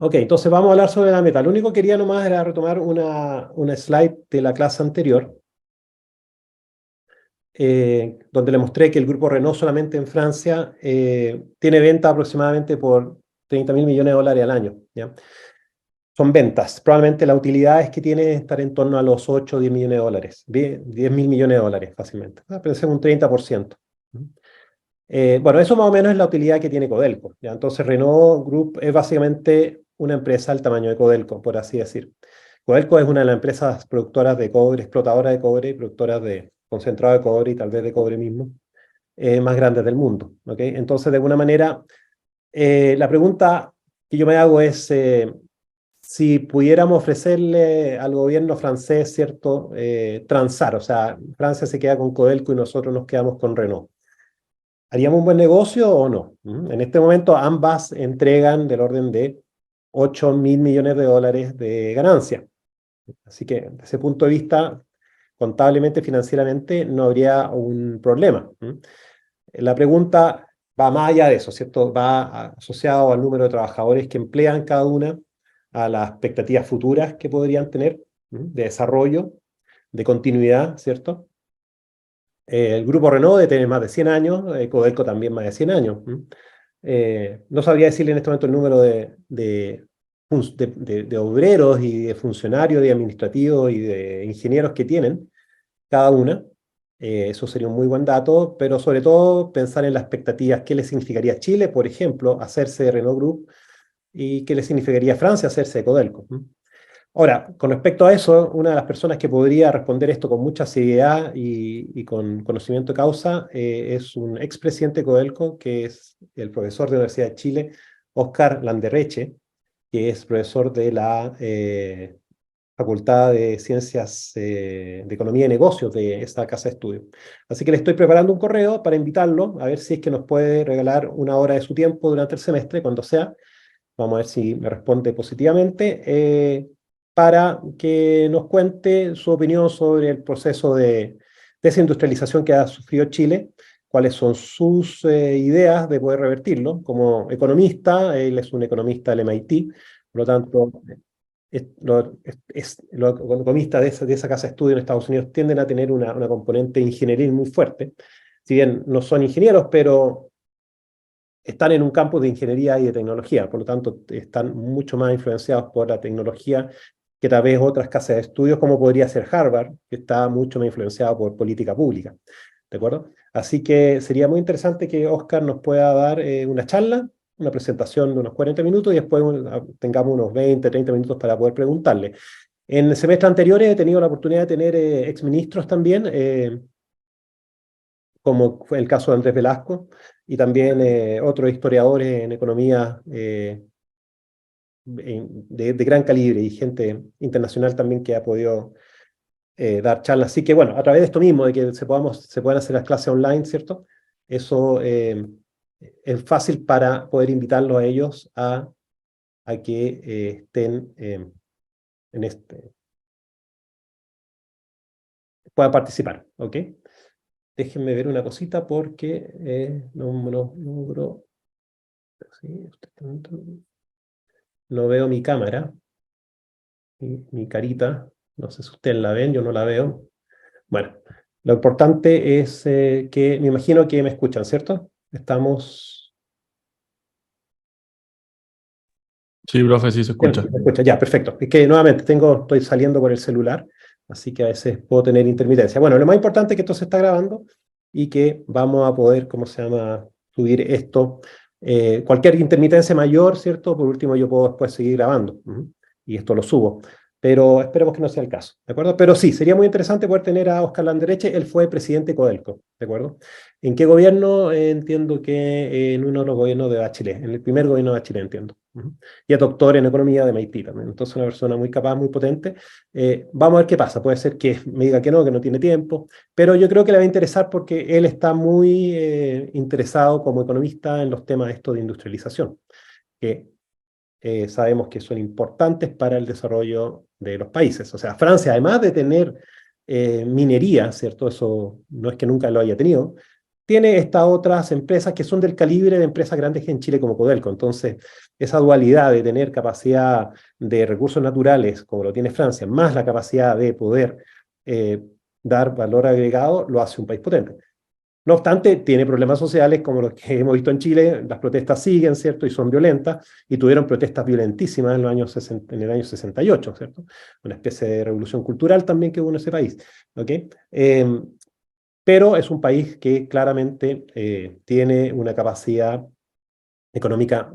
Ok, entonces vamos a hablar sobre la meta. Lo único que quería nomás era retomar una slide de la clase anterior, donde le mostré que el grupo Renault solamente en Francia tiene venta aproximadamente por 30.000 millones de dólares al año, ¿ya? Son ventas. Probablemente la utilidad es que tiene estar en torno a los 8 o 10 millones de dólares. 10.000 millones de dólares fácilmente. Pensé un 30%. Bueno, eso más o menos es la utilidad que tiene Codelco, ¿ya? Entonces Renault Group es básicamente una empresa del tamaño de Codelco, por así decir. Codelco es una de las empresas productoras de cobre, explotadoras de cobre y productoras de concentrado de cobre y tal vez de cobre mismo, más grandes del mundo, ¿ok? Entonces, de alguna manera, la pregunta que yo me hago es si pudiéramos ofrecerle al gobierno francés, ¿cierto? Transar, o sea, Francia se queda con Codelco y nosotros nos quedamos con Renault. ¿Haríamos un buen negocio o no? En este momento ambas entregan del orden de 8.000 millones de dólares de ganancia. Así que desde ese punto de vista, contablemente, financieramente, no habría un problema. La pregunta va más allá de eso, ¿cierto? Va asociado al número de trabajadores que emplean cada una, a las expectativas futuras que podrían tener, de desarrollo, de continuidad, ¿cierto? El grupo Renault debe tener más de 100 años, Codelco también más de 100 años. No sabría decirle en este momento el número de obreros y de funcionarios, de administrativos y de ingenieros que tienen cada una. Eso sería un muy buen dato, pero sobre todo pensar en las expectativas, qué le significaría a Chile, por ejemplo, hacerse de Renault Group y qué le significaría a Francia hacerse de Codelco. Ahora, con respecto a eso, una de las personas que podría responder esto con mucha seriedad y con conocimiento de causa es un expresidente de Codelco, que es el profesor de la Universidad de Chile, Óscar Landerreche, que es profesor de la Facultad de Ciencias de Economía y Negocios de esta casa de estudio. Así que le estoy preparando un correo para invitarlo a ver si es que nos puede regalar una hora de su tiempo durante el semestre, cuando sea. Vamos a ver si me responde positivamente, para que nos cuente su opinión sobre el proceso de desindustrialización que ha sufrido Chile, cuáles son sus ideas de poder revertirlo. Como economista, él es un economista del MIT, por lo tanto, los economistas de esa casa de estudio en Estados Unidos tienden a tener una componente ingenieril muy fuerte. Si bien no son ingenieros, pero están en un campo de ingeniería y de tecnología, por lo tanto están mucho más influenciados por la tecnología que tal vez otras casas de estudios, como podría ser Harvard, que está mucho más influenciado por política pública. ¿De acuerdo? Así que sería muy interesante que Oscar nos pueda dar una charla, una presentación de unos 40 minutos y después tengamos unos 20, 30 minutos para poder preguntarle. En semestres anteriores he tenido la oportunidad de tener exministros también, como fue el caso de Andrés Velasco, y también otros historiadores en economía de gran calibre y gente internacional también que ha podido dar charlas. Así que bueno, a través de esto mismo, de que se puedan hacer las clases online, ¿cierto? Eso es fácil para poder invitarlos a ellos a que estén en puedan participar, ¿ok? Déjenme ver una cosita porque no logro. Sí, no veo mi cámara, mi carita. No sé si ustedes la ven, yo no la veo. Bueno, lo importante es que me imagino que me escuchan, ¿cierto? Estamos. Sí, profe, sí se escucha. Me escuchan, ya, perfecto. Es que nuevamente estoy saliendo por el celular, así que a veces puedo tener intermitencia. Bueno, lo más importante es que esto se está grabando y que vamos a poder, ¿cómo se llama?, subir esto. Cualquier intermitencia mayor, ¿cierto? Por último, yo puedo después seguir grabando, y esto lo subo. Pero esperemos que no sea el caso, ¿de acuerdo? Pero sí, sería muy interesante poder tener a Oscar Landereche. Él fue presidente de Codelco, ¿de acuerdo? ¿En qué gobierno? Entiendo que en uno de los gobiernos de Bachelet, en el primer gobierno de Bachelet, entiendo. Y es doctor en economía de MIT también. Entonces, una persona muy capaz, muy potente. Vamos a ver qué pasa. Puede ser que me diga que no tiene tiempo, pero yo creo que le va a interesar porque él está muy interesado como economista en los temas estos de industrialización, que sabemos que son importantes para el desarrollo de los países. O sea, Francia, además de tener minería, ¿cierto? Eso no es que nunca lo haya tenido, tiene estas otras empresas que son del calibre de empresas grandes en Chile como Codelco. Entonces, esa dualidad de tener capacidad de recursos naturales, como lo tiene Francia, más la capacidad de poder dar valor agregado, lo hace un país potente. No obstante, tiene problemas sociales como los que hemos visto en Chile. Las protestas siguen, ¿cierto? Y son violentas, y tuvieron protestas violentísimas en en el año 68, ¿cierto? Una especie de revolución cultural también que hubo en ese país, ¿ok? Pero es un país que claramente tiene una capacidad económica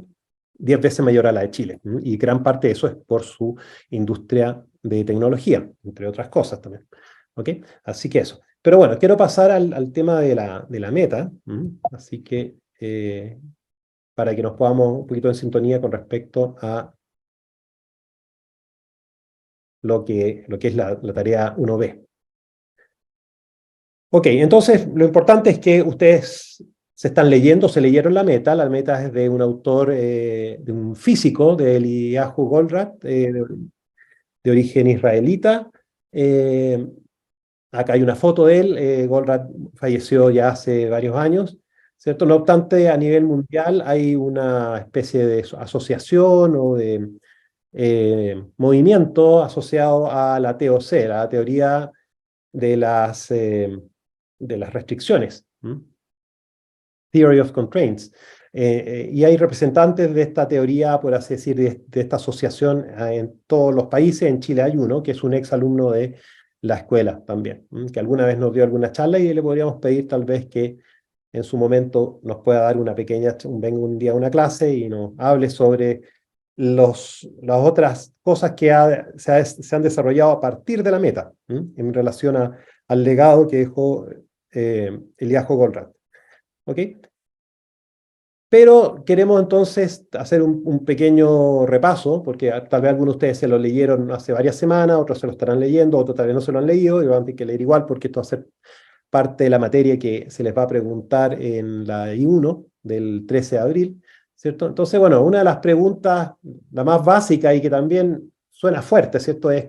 10 veces mayor a la de Chile, ¿m? Y gran parte de eso es por su industria de tecnología, entre otras cosas también, ¿ok? Así que eso. Pero bueno, quiero pasar al tema de la meta, ¿m? Así que para que nos podamos un poquito en sintonía con respecto a lo que es la tarea 1B. Ok, entonces lo importante es que ustedes se están leyendo, se leyeron la meta. La meta es de un autor, de un físico, de Eliyahu Goldratt, de origen israelita. Eh, Acá hay una foto de él. Goldratt falleció ya hace varios años, ¿cierto? No obstante, a nivel mundial hay una especie de asociación o de movimiento asociado a la TOC, la teoría de las restricciones, ¿m? Theory of Constraints. Y hay representantes de esta teoría, por así decir, de esta asociación en todos los países. En Chile hay uno, que es un ex alumno de la escuela también, que alguna vez nos dio alguna charla y le podríamos pedir tal vez que en su momento nos pueda dar una pequeña, venga un día a una clase y nos hable sobre las otras cosas que se han desarrollado a partir de la meta, en relación al legado que dejó Eliyahu Goldratt. ¿Ok? Pero queremos entonces hacer un pequeño repaso, porque tal vez algunos de ustedes se lo leyeron hace varias semanas, otros se lo estarán leyendo, otros tal vez no se lo han leído, y van a tener que leer igual, porque esto va a ser parte de la materia que se les va a preguntar en la I1 del 13 de abril, ¿cierto? Entonces, bueno, una de las preguntas, la más básica y que también suena fuerte, ¿cierto? Es,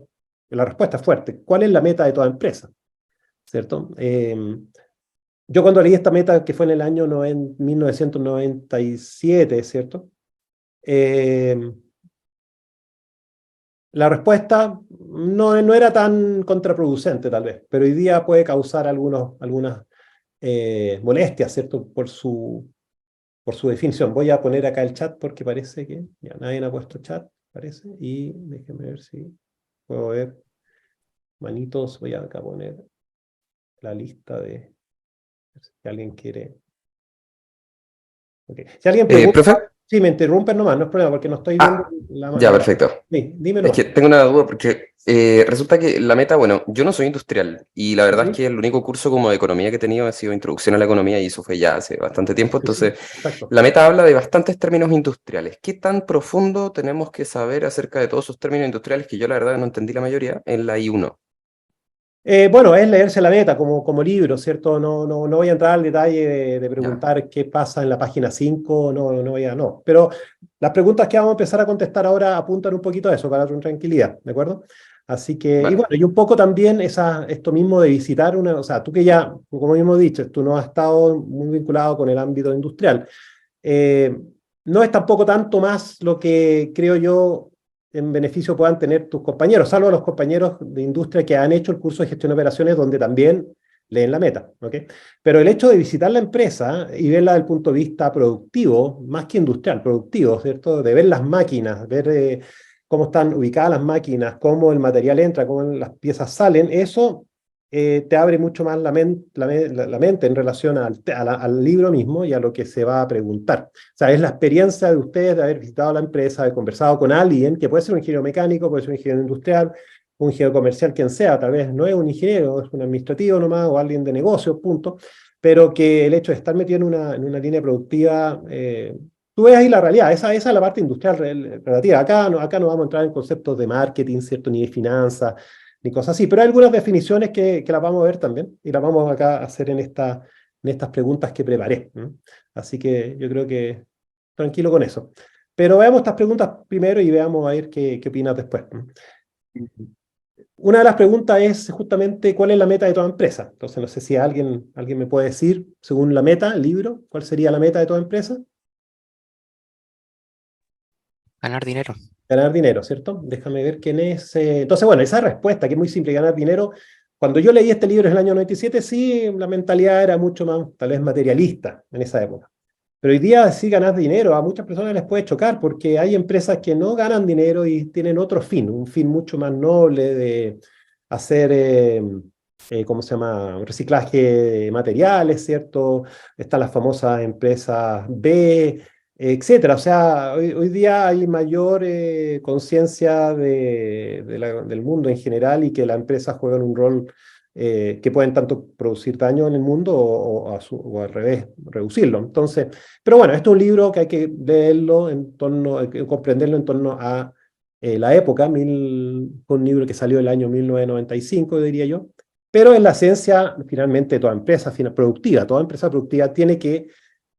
la respuesta es fuerte. ¿Cuál es la meta de toda empresa? ¿Cierto? Yo cuando leí esta meta, que fue en el año 1997, ¿cierto? La respuesta no era tan contraproducente, tal vez, pero hoy día puede causar algunas molestias, ¿cierto? Por su definición. Voy a poner acá el chat porque parece que ya nadie ha puesto chat, parece, y déjenme ver si puedo ver manitos. Voy a acá poner la lista de si alguien quiere. Okay. Si alguien pregunta, Profe, sí, me interrumpen nomás, no es problema, porque no estoy viendo ah, ya, perfecto. Sí, dime Es nomás. que tengo una duda porque resulta que la meta, bueno, yo no soy industrial y la verdad es Ujú. que el único curso como de economía que he tenido ha sido Introducción a la Economía y eso fue ya hace bastante tiempo, Sí, sí, entonces exacto. la meta habla de bastantes términos industriales. ¿Qué tan profundo tenemos que saber acerca de todos esos términos industriales que yo la verdad no entendí la mayoría en la I1? Bueno, es leerse la meta como libro, ¿cierto? No voy a entrar al detalle de Ya, preguntar qué pasa en la página 5, no. Pero las preguntas que vamos a empezar a contestar ahora apuntan un poquito a eso, para tu tranquilidad, ¿de acuerdo? Así que, y vale. bueno, y un poco también esto mismo de visitar o sea, tú que ya, como hemos dicho, tú no has estado muy vinculado con el ámbito industrial. Eh, no es tampoco tanto más lo que creo yo en beneficio puedan tener tus compañeros, salvo los compañeros de industria que han hecho el curso de gestión de operaciones donde también leen la meta, ¿ok? Pero el hecho de visitar la empresa y verla desde el punto de vista productivo, más que industrial, productivo, ¿cierto? De ver las máquinas, ver cómo están ubicadas las máquinas, cómo el material entra, cómo las piezas salen, eso te abre mucho más la mente en relación al libro mismo y a lo que se va a preguntar. O sea, es la experiencia de ustedes de haber visitado la empresa, de conversado con alguien, que puede ser un ingeniero mecánico, puede ser un ingeniero industrial, un ingeniero comercial, quien sea, tal vez no es un ingeniero, es un administrativo nomás, o alguien de negocios, punto, pero que el hecho de estar metido en una línea productiva, tú ves ahí la realidad, esa es la parte industrial relativa. Acá no vamos a entrar en conceptos de marketing, ¿cierto? Ni de finanzas, ni cosas así, pero hay algunas definiciones que las vamos a ver también, y las vamos acá a hacer en estas preguntas que preparé. Así que yo creo que tranquilo con eso. Pero veamos estas preguntas primero y veamos a ver qué opinas después. una de las preguntas es justamente cuál es la meta de toda empresa. Entonces, no sé si alguien me puede decir, según la meta, el libro, cuál sería la meta de toda empresa. Ganar dinero. Ganar dinero, ¿cierto? Déjame ver quién es. Entonces, bueno, esa respuesta, que es muy simple, ganar dinero. Cuando yo leí este libro en el año 97, sí, la mentalidad era mucho más, tal vez, materialista en esa época. Pero hoy día sí ganar dinero, a muchas personas les puede chocar porque hay empresas que no ganan dinero y tienen otro fin, un fin mucho más noble de hacer, ¿cómo se llama? Reciclaje de materiales, ¿cierto? Están las famosas empresas B, etcétera. O sea, hoy día hay mayor conciencia del mundo en general y que las empresas juegan un rol que pueden tanto producir daño en el mundo o al revés, reducirlo. Entonces, pero bueno, esto es un libro que hay que leerlo en torno, hay que comprenderlo en torno a la época, fue un libro que salió el año 1995, diría yo, pero en la esencia, finalmente, toda empresa toda empresa productiva tiene que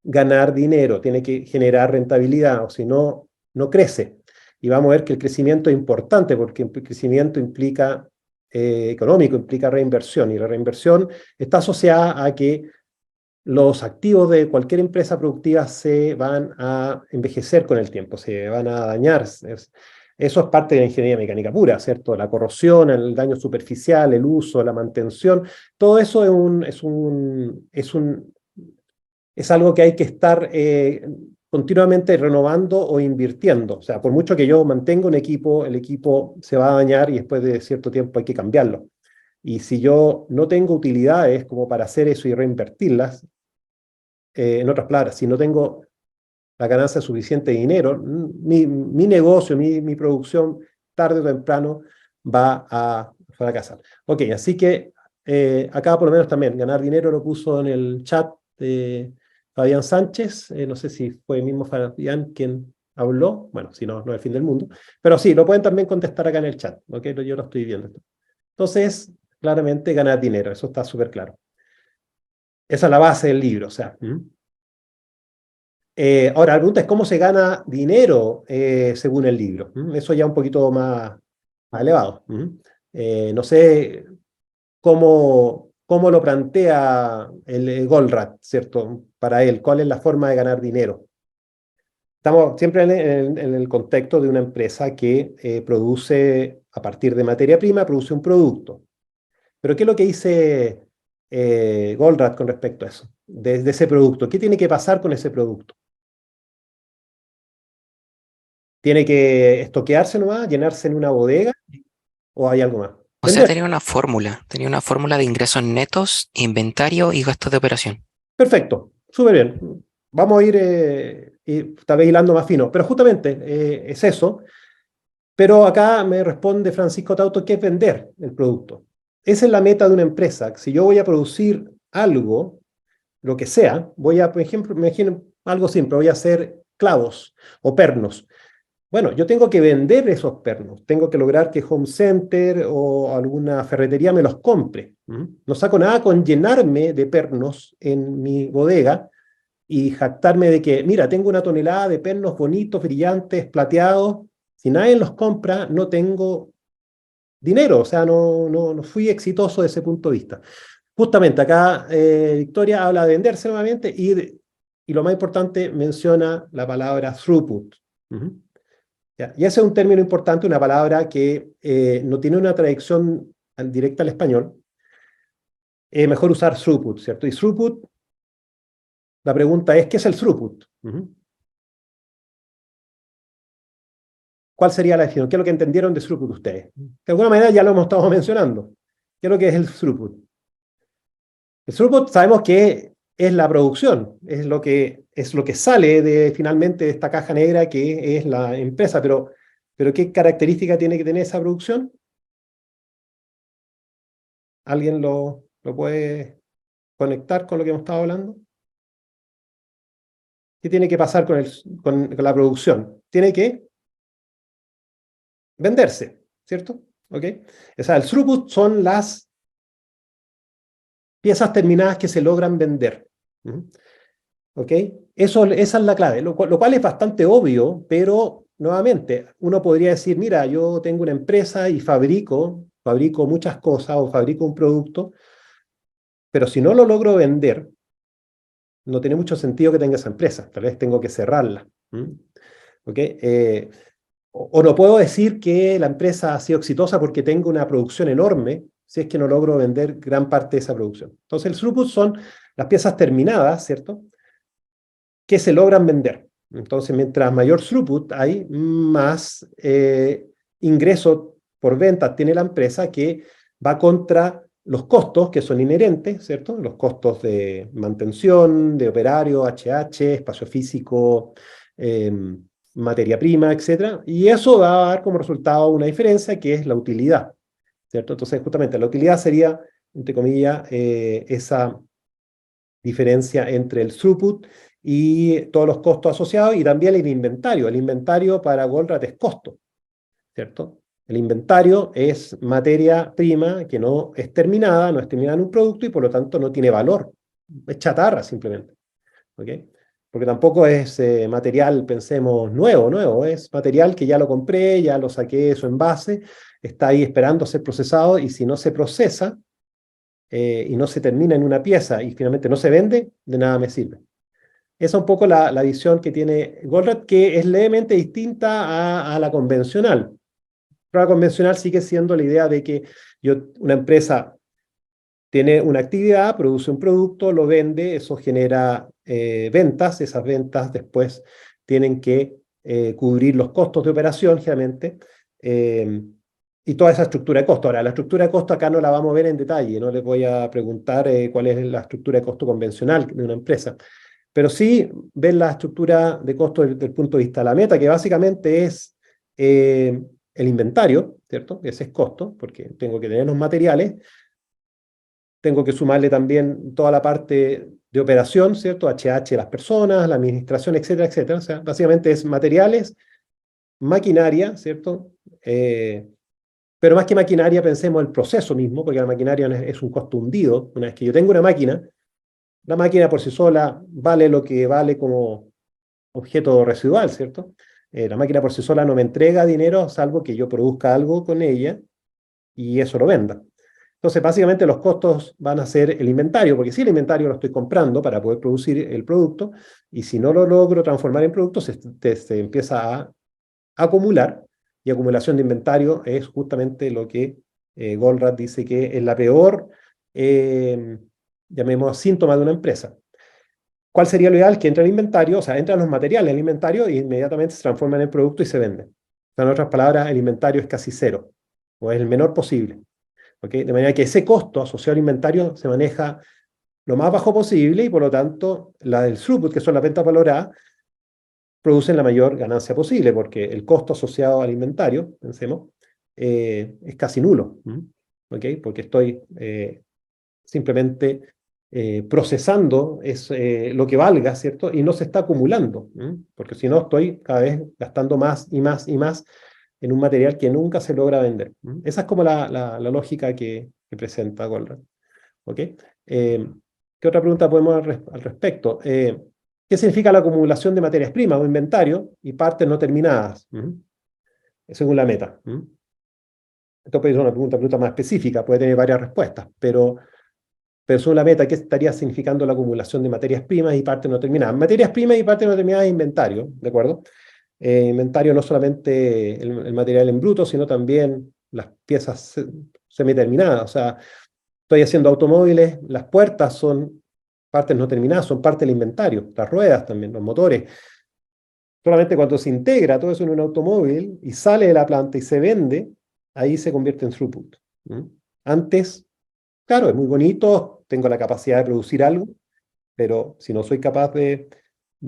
ganar dinero, tiene que generar rentabilidad, o si no, no crece. Y vamos a ver que el crecimiento es importante, porque el crecimiento implica, económico, implica reinversión, y la reinversión está asociada a que los activos de cualquier empresa productiva se van a envejecer con el tiempo, se van a dañar. Eso es parte de la ingeniería mecánica pura, ¿cierto? La corrosión, el daño superficial, el uso, la mantención, todo eso es algo que hay que estar continuamente renovando o invirtiendo. O sea, por mucho que yo mantenga un equipo, el equipo se va a dañar y después de cierto tiempo hay que cambiarlo. Y si yo no tengo utilidades como para hacer eso y reinvertirlas, en otras palabras, si no tengo la ganancia suficiente de dinero, mi negocio, mi producción, tarde o temprano va a fracasar. Ok, así que acá por lo menos también, ganar dinero lo puso en el chat de Fabián Sánchez, no sé si fue el mismo Fabián quien habló, bueno, si no, no es el fin del mundo, pero sí, lo pueden también contestar acá en el chat, ok, yo lo estoy viendo. Entonces, claramente ganar dinero, eso está súper claro. Esa es la base del libro, o sea. Ahora, la pregunta es cómo se gana dinero según el libro. Eso ya un poquito más elevado. No sé cómo lo plantea el Goldratt, ¿cierto? Para él, ¿cuál es la forma de ganar dinero? Estamos siempre en el contexto de una empresa que produce, a partir de materia prima, produce un producto. Pero ¿qué es lo que dice Goldratt con respecto a eso? De ese producto. ¿Qué tiene que pasar con ese producto? ¿Tiene que estoquearse nomás, llenarse en una bodega o hay algo más? O sea, Vender. tenía una fórmula de ingresos netos, inventario y gastos de operación. Perfecto, súper bien. Vamos a ir tal vez hilando más fino, pero justamente es eso. Pero acá me responde Francisco Tauto que es vender el producto. Esa es la meta de una empresa. Si yo voy a producir algo, lo que sea, por ejemplo, me imagino algo simple, voy a hacer clavos o pernos. Bueno, yo tengo que vender esos pernos, tengo que lograr que Home Center o alguna ferretería me los compre. No saco nada con llenarme de pernos en mi bodega y jactarme de que, mira, tengo una tonelada de pernos bonitos, brillantes, plateados. Si nadie los compra, no tengo dinero, o sea, no fui exitoso desde ese punto de vista. Justamente acá Victoria habla de venderse nuevamente y lo más importante menciona la palabra throughput. ¿Ya? Y ese es un término importante, una palabra que no tiene una traducción directa al español. Es mejor usar throughput, ¿cierto? Y throughput, la pregunta es, ¿qué es el throughput? ¿Cuál sería la definición? ¿Qué es lo que entendieron de throughput ustedes? De alguna manera ya lo hemos estado mencionando. ¿Qué es lo que es el throughput? El throughput sabemos que es la producción, es lo que sale finalmente de esta caja negra que es la empresa, pero ¿qué característica tiene que tener esa producción? ¿Alguien lo puede conectar con lo que hemos estado hablando? ¿Qué tiene que pasar con la producción? Tiene que venderse, ¿cierto? ¿Ok? O sea, el throughput son las piezas terminadas que se logran vender. ¿Ok? Esa es la clave, lo cual es bastante obvio, pero nuevamente, uno podría decir, mira, yo tengo una empresa y fabrico fabrico muchas cosas o fabrico un producto, pero si no lo logro vender, no tiene mucho sentido que tenga esa empresa. Tal vez tengo que cerrarla. ¿Ok? O no puedo decir que la empresa ha sido exitosa porque tengo una producción enorme si es que no logro vender gran parte de esa producción. Entonces, el throughput son las piezas terminadas, ¿cierto?, que se logran vender. Entonces, mientras mayor throughput hay, más ingreso por ventas tiene la empresa, que va contra los costos que son inherentes, ¿cierto? Los costos de mantención, de operario, HH, espacio físico, materia prima, etc. Y eso va a dar como resultado una diferencia que es la utilidad, ¿cierto? Entonces, justamente la utilidad sería, entre comillas, esa diferencia entre el throughput y todos los costos asociados, y también el inventario. El inventario para Goldratt es costo, ¿cierto? El inventario es materia prima que no es terminada en un producto y por lo tanto no tiene valor. Es chatarra simplemente. ¿Ok? Porque tampoco es material, pensemos, nuevo, es material que ya lo compré, ya lo saqué de su envase, está ahí esperando ser procesado, y si no se procesa y no se termina en una pieza y finalmente no se vende, de nada me sirve. Esa es un poco la visión que tiene Goldratt, que es levemente distinta a la convencional. Pero la convencional sigue siendo la idea de que una empresa tiene una actividad, produce un producto, lo vende, eso genera ventas, esas ventas después tienen que cubrir los costos de operación, generalmente, y toda esa estructura de costo. Ahora, la estructura de costo acá no la vamos a ver en detalle, no les voy a preguntar cuál es la estructura de costo convencional de una empresa, pero sí ver la estructura de costo desde el punto de vista de la meta, que básicamente es el inventario, ¿cierto? Ese es costo, porque tengo que tener los materiales, tengo que sumarle también toda la parte de operación, ¿cierto? HH, las personas, la administración, etcétera, etcétera. O sea, básicamente es materiales, maquinaria, ¿cierto? Pero más que maquinaria, pensemos el proceso mismo, porque la maquinaria es un costo hundido. Una vez que yo tengo una máquina, la máquina por sí sola vale lo que vale como objeto residual, ¿cierto? La máquina por sí sola no me entrega dinero, salvo que yo produzca algo con ella y eso lo venda. Entonces, básicamente los costos van a ser el inventario, porque si el inventario lo estoy comprando para poder producir el producto, y si no lo logro transformar en producto, se empieza a acumular, y acumulación de inventario es justamente lo que Goldratt dice que es la peor, llamemos, síntoma de una empresa. ¿Cuál sería lo ideal? Que entre el inventario, o sea, entran los materiales en el inventario y inmediatamente se transforman en producto y se venden. O sea, en otras palabras, el inventario es casi cero, o es el menor posible. ¿Okay? De manera que ese costo asociado al inventario se maneja lo más bajo posible, y por lo tanto, la del throughput, que son las ventas valoradas, producen la mayor ganancia posible, porque el costo asociado al inventario, pensemos, es casi nulo. ¿Okay? Porque estoy simplemente procesando lo que valga, ¿cierto? Y no se está acumulando, porque si no estoy cada vez gastando más y más y más en un material que nunca se logra vender. Esa es como la lógica que presenta Goldratt. ¿Ok? ¿Qué otra pregunta podemos al respecto? ¿Qué significa la acumulación de materias primas o inventario y partes no terminadas? Según la meta. Esto puede ser una pregunta más específica, puede tener varias respuestas, pero según la meta, ¿qué estaría significando la acumulación de materias primas y partes no terminadas? Materias primas y partes no terminadas es inventario, ¿de acuerdo? Inventario no solamente el material en bruto, sino también las piezas semiterminadas. O sea, estoy haciendo automóviles, las puertas son partes no terminadas, son parte del inventario, las ruedas también, los motores. Solamente cuando se integra todo eso en un automóvil y sale de la planta y se vende, ahí se convierte en throughput. Antes, claro, es muy bonito, tengo la capacidad de producir algo, pero si no soy capaz de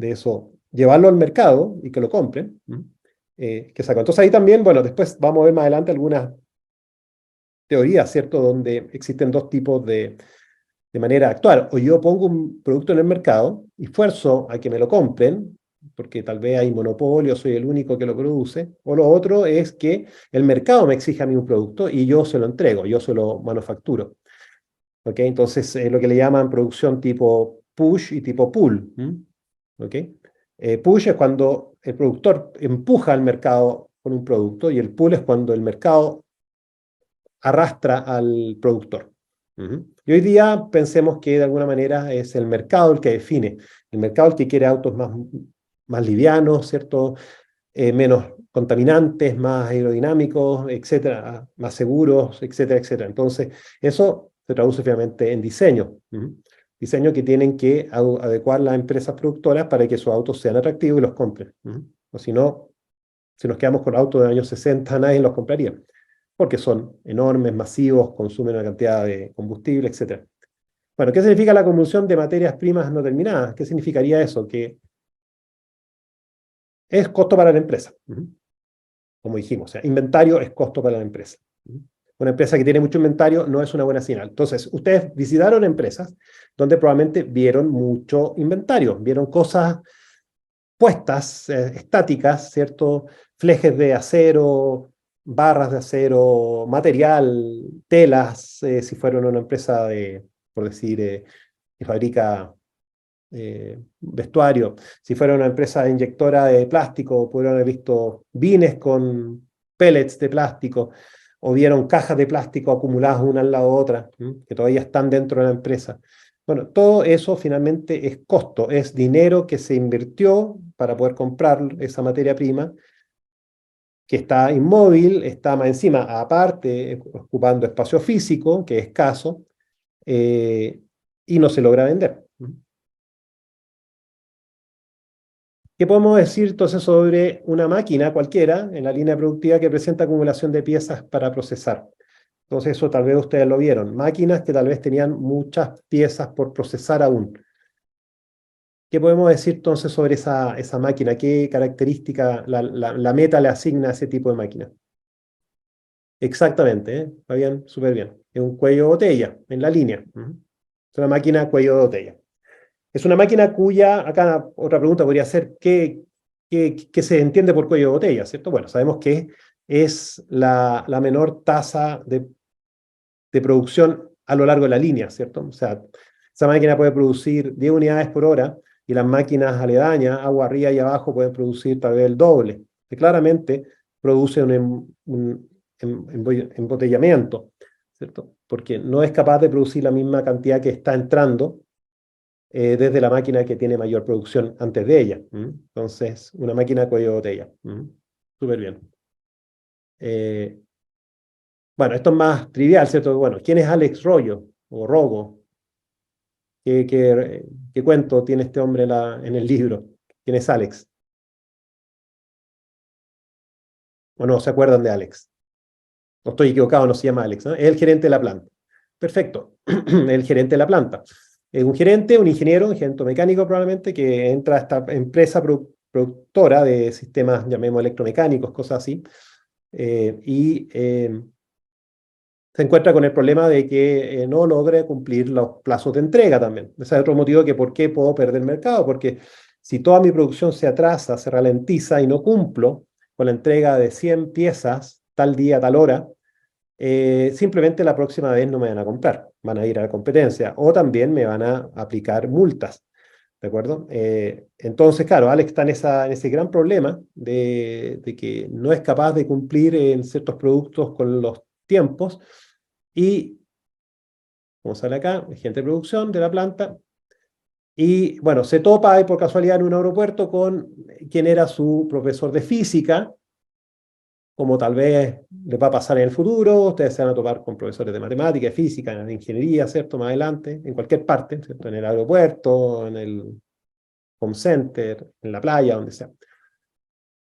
eso, llevarlo al mercado y que lo compren, ¿qué saco? Entonces ahí también, bueno, después vamos a ver más adelante algunas teorías, ¿cierto? Donde existen dos tipos de manera de actuar. O yo pongo un producto en el mercado y fuerzo a que me lo compren, porque tal vez hay monopolio, soy el único que lo produce. O lo otro es que el mercado me exige a mí un producto y yo se lo entrego, yo se lo manufacturo. ¿Okay? Entonces, lo que le llaman producción tipo push y tipo pull. ¿Okay? Push es cuando el productor empuja al mercado con un producto, y el pull es cuando el mercado arrastra al productor. Y hoy día pensemos que de alguna manera es el mercado el que define, el mercado el que quiere autos más livianos, ¿cierto? Menos contaminantes, más aerodinámicos, etcétera, más seguros, etcétera, etcétera. Entonces, eso se traduce finalmente en diseño. Diseño que tienen que adecuar las empresas productoras para que sus autos sean atractivos y los compren. O si no, si nos quedamos con autos de los años 60, nadie los compraría, porque son enormes, masivos, consumen una cantidad de combustible, etcétera. Bueno, ¿qué significa la conversión de materias primas no terminadas? ¿Qué significaría eso? Que es costo para la empresa. Como dijimos, o sea, inventario es costo para la empresa. Una empresa que tiene mucho inventario no es una buena señal. Entonces, ustedes visitaron empresas donde probablemente vieron mucho inventario, vieron cosas puestas, estáticas, ¿cierto? Flejes de acero, barras de acero, material, telas, si fueron una empresa por decir, que fabrica vestuario. Si fuera una empresa inyectora de plástico, pudieron haber visto bines con pellets de plástico, o vieron cajas de plástico acumuladas una al lado de otra, que todavía están dentro de la empresa. Bueno, todo eso finalmente es costo, es dinero que se invirtió para poder comprar esa materia prima, que está inmóvil, está más encima, aparte, ocupando espacio físico, que es escaso, y no se logra vender. ¿Qué podemos decir entonces sobre una máquina cualquiera en la línea productiva que presenta acumulación de piezas para procesar? Entonces eso tal vez ustedes lo vieron. Máquinas que tal vez tenían muchas piezas por procesar aún. ¿Qué podemos decir entonces sobre esa máquina? ¿Qué característica la meta le asigna a ese tipo de máquina? Exactamente, está bien, súper bien. Es un cuello de botella en la línea. Es una máquina cuello de botella. Es una máquina cuya, acá otra pregunta podría ser, ¿qué se entiende por cuello de botella? ¿Cierto? Bueno, sabemos que es la menor tasa de producción a lo largo de la línea, ¿cierto? O sea, esa máquina puede producir 10 unidades por hora y las máquinas aledañas, agua arriba y abajo, pueden producir tal vez el doble. Que claramente produce un embotellamiento, ¿cierto? Porque no es capaz de producir la misma cantidad que está entrando desde la máquina que tiene mayor producción antes de ella. Entonces, una máquina cuello de botella. Súper bien. Bueno, esto es más trivial, ¿cierto? Bueno, ¿quién es Alex Rollo o Rogo? ¿Qué cuento tiene este hombre en el libro? ¿Quién es Alex? ¿O no se acuerdan de Alex? No estoy equivocado, no se llama Alex, ¿no? Es el gerente de la planta. Perfecto, el gerente de la planta. Es un gerente, un ingeniero mecánico probablemente, que entra a esta empresa productora de sistemas, llamemos electromecánicos, cosas así, y se encuentra con el problema de que no logra cumplir los plazos de entrega también. Ese es otro motivo que por qué puedo perder mercado, porque si toda mi producción se atrasa, se ralentiza y no cumplo con la entrega de 100 piezas tal día, tal hora, simplemente la próxima vez no me van a comprar, van a ir a la competencia o también me van a aplicar multas, ¿de acuerdo? Entonces, claro, Alex está en ese gran problema de que no es capaz de cumplir en ciertos productos con los tiempos y, como sale acá, gente de producción de la planta, y bueno, se topa ahí por casualidad en un aeropuerto con quien era su profesor de física, como tal vez les va a pasar en el futuro. Ustedes se van a topar con profesores de matemática, de física, de ingeniería, ¿cierto? Más adelante, en cualquier parte, ¿cierto? En el aeropuerto, en el home center, en la playa, donde sea.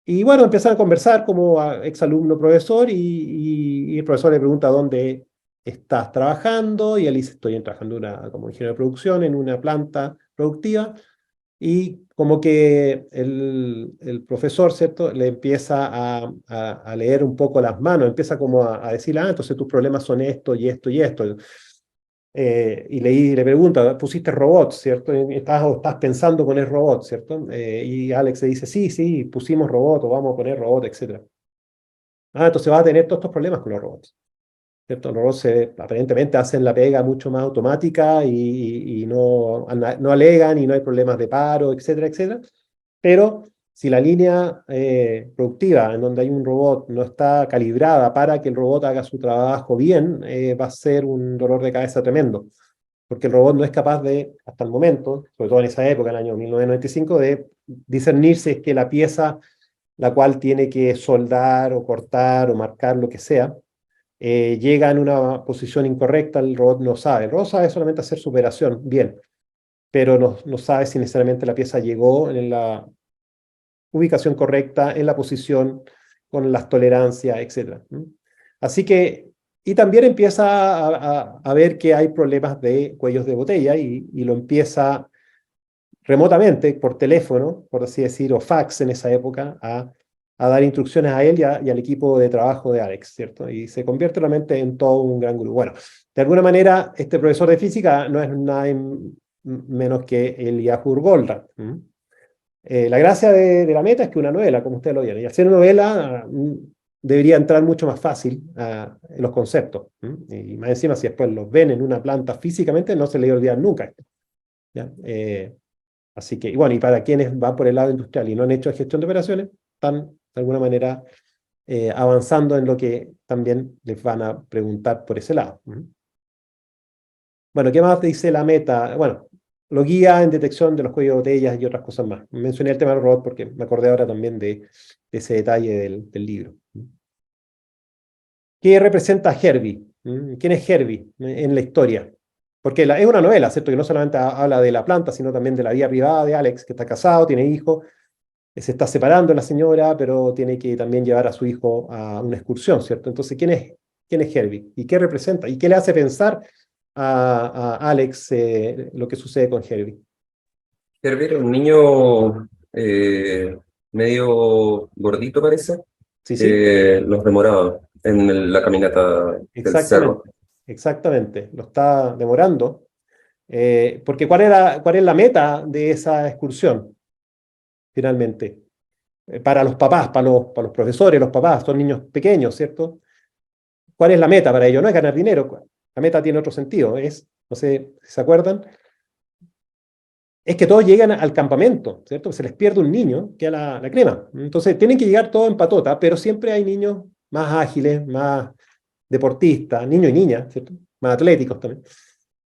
Y bueno, empiezan a conversar como exalumno profesor y el profesor le pregunta dónde estás trabajando y él dice, estoy trabajando como ingeniero de producción en una planta productiva. Y como que el profesor, ¿cierto?, le empieza a leer un poco las manos, empieza como a decir, entonces tus problemas son esto y esto y esto. Y le pregunta, pusiste robots, ¿cierto? Estás pensando poner robots, ¿cierto? Y Alex le dice, sí, pusimos robots o vamos a poner robots, etc. Entonces vas a tener todos estos problemas con los robots. ¿Cierto? Los robots aparentemente hacen la pega mucho más automática y no alegan y no hay problemas de paro, etcétera, etcétera. Pero si la línea productiva en donde hay un robot no está calibrada para que el robot haga su trabajo bien, va a ser un dolor de cabeza tremendo, porque el robot no es capaz de, hasta el momento, sobre todo en esa época, en el año 1995, de discernir si es que la pieza la cual tiene que soldar o cortar o marcar lo que sea, llega en una posición incorrecta, el robot no sabe. El robot sabe solamente hacer su operación bien, pero no sabe si necesariamente la pieza llegó en la ubicación correcta, en la posición, con las tolerancias, etc. Así que, y también empieza a ver que hay problemas de cuellos de botella y lo empieza remotamente, por teléfono, por así decir, o fax en esa época, a dar instrucciones a él y al equipo de trabajo de Alex, ¿cierto? Y se convierte realmente en todo un gran grupo. Bueno, de alguna manera, este profesor de física no es nada menos que el Yahoo Goldratt. La gracia de la meta es que una novela, como ustedes lo vieron, y hacer una novela debería entrar mucho más fácil en los conceptos. Y más encima, si después los ven en una planta físicamente, no se les olvida nunca esto. ¿Ya? Así que, y bueno, y para quienes van por el lado industrial y no han hecho gestión de operaciones, están de alguna manera avanzando en lo que también les van a preguntar por ese lado. Bueno, ¿qué más dice la meta? Bueno, lo guía en detección de los cuellos de botellas y otras cosas más. Mencioné el tema del robot porque me acordé ahora también de ese detalle del libro. ¿Qué representa Herbie? ¿Quién es Herbie en la historia? Porque es una novela, ¿cierto? Que no solamente habla de la planta, sino también de la vida privada de Alex, que está casado, tiene hijos, se está separando la señora, pero tiene que también llevar a su hijo a una excursión, ¿cierto? Entonces, ¿quién es Herbie? ¿Y qué representa? ¿Y qué le hace pensar a Alex lo que sucede con Herbie? Herbie era un niño medio gordito, parece, Sí, sí, los demoraba en la caminata del cerro. exactamente, exactamente. Lo está demorando. Porque ¿cuál es la meta de esa excursión, finalmente? Para los papás, para los profesores, los papás, son niños pequeños, ¿cierto? ¿Cuál es la meta para ellos? No es ganar dinero, la meta tiene otro sentido, no sé si se acuerdan, es que todos llegan al campamento, ¿cierto? Se les pierde un niño, que a la crema. Entonces tienen que llegar todos en patota, pero siempre hay niños más ágiles, más deportistas, niños y niñas, ¿cierto? Más atléticos también.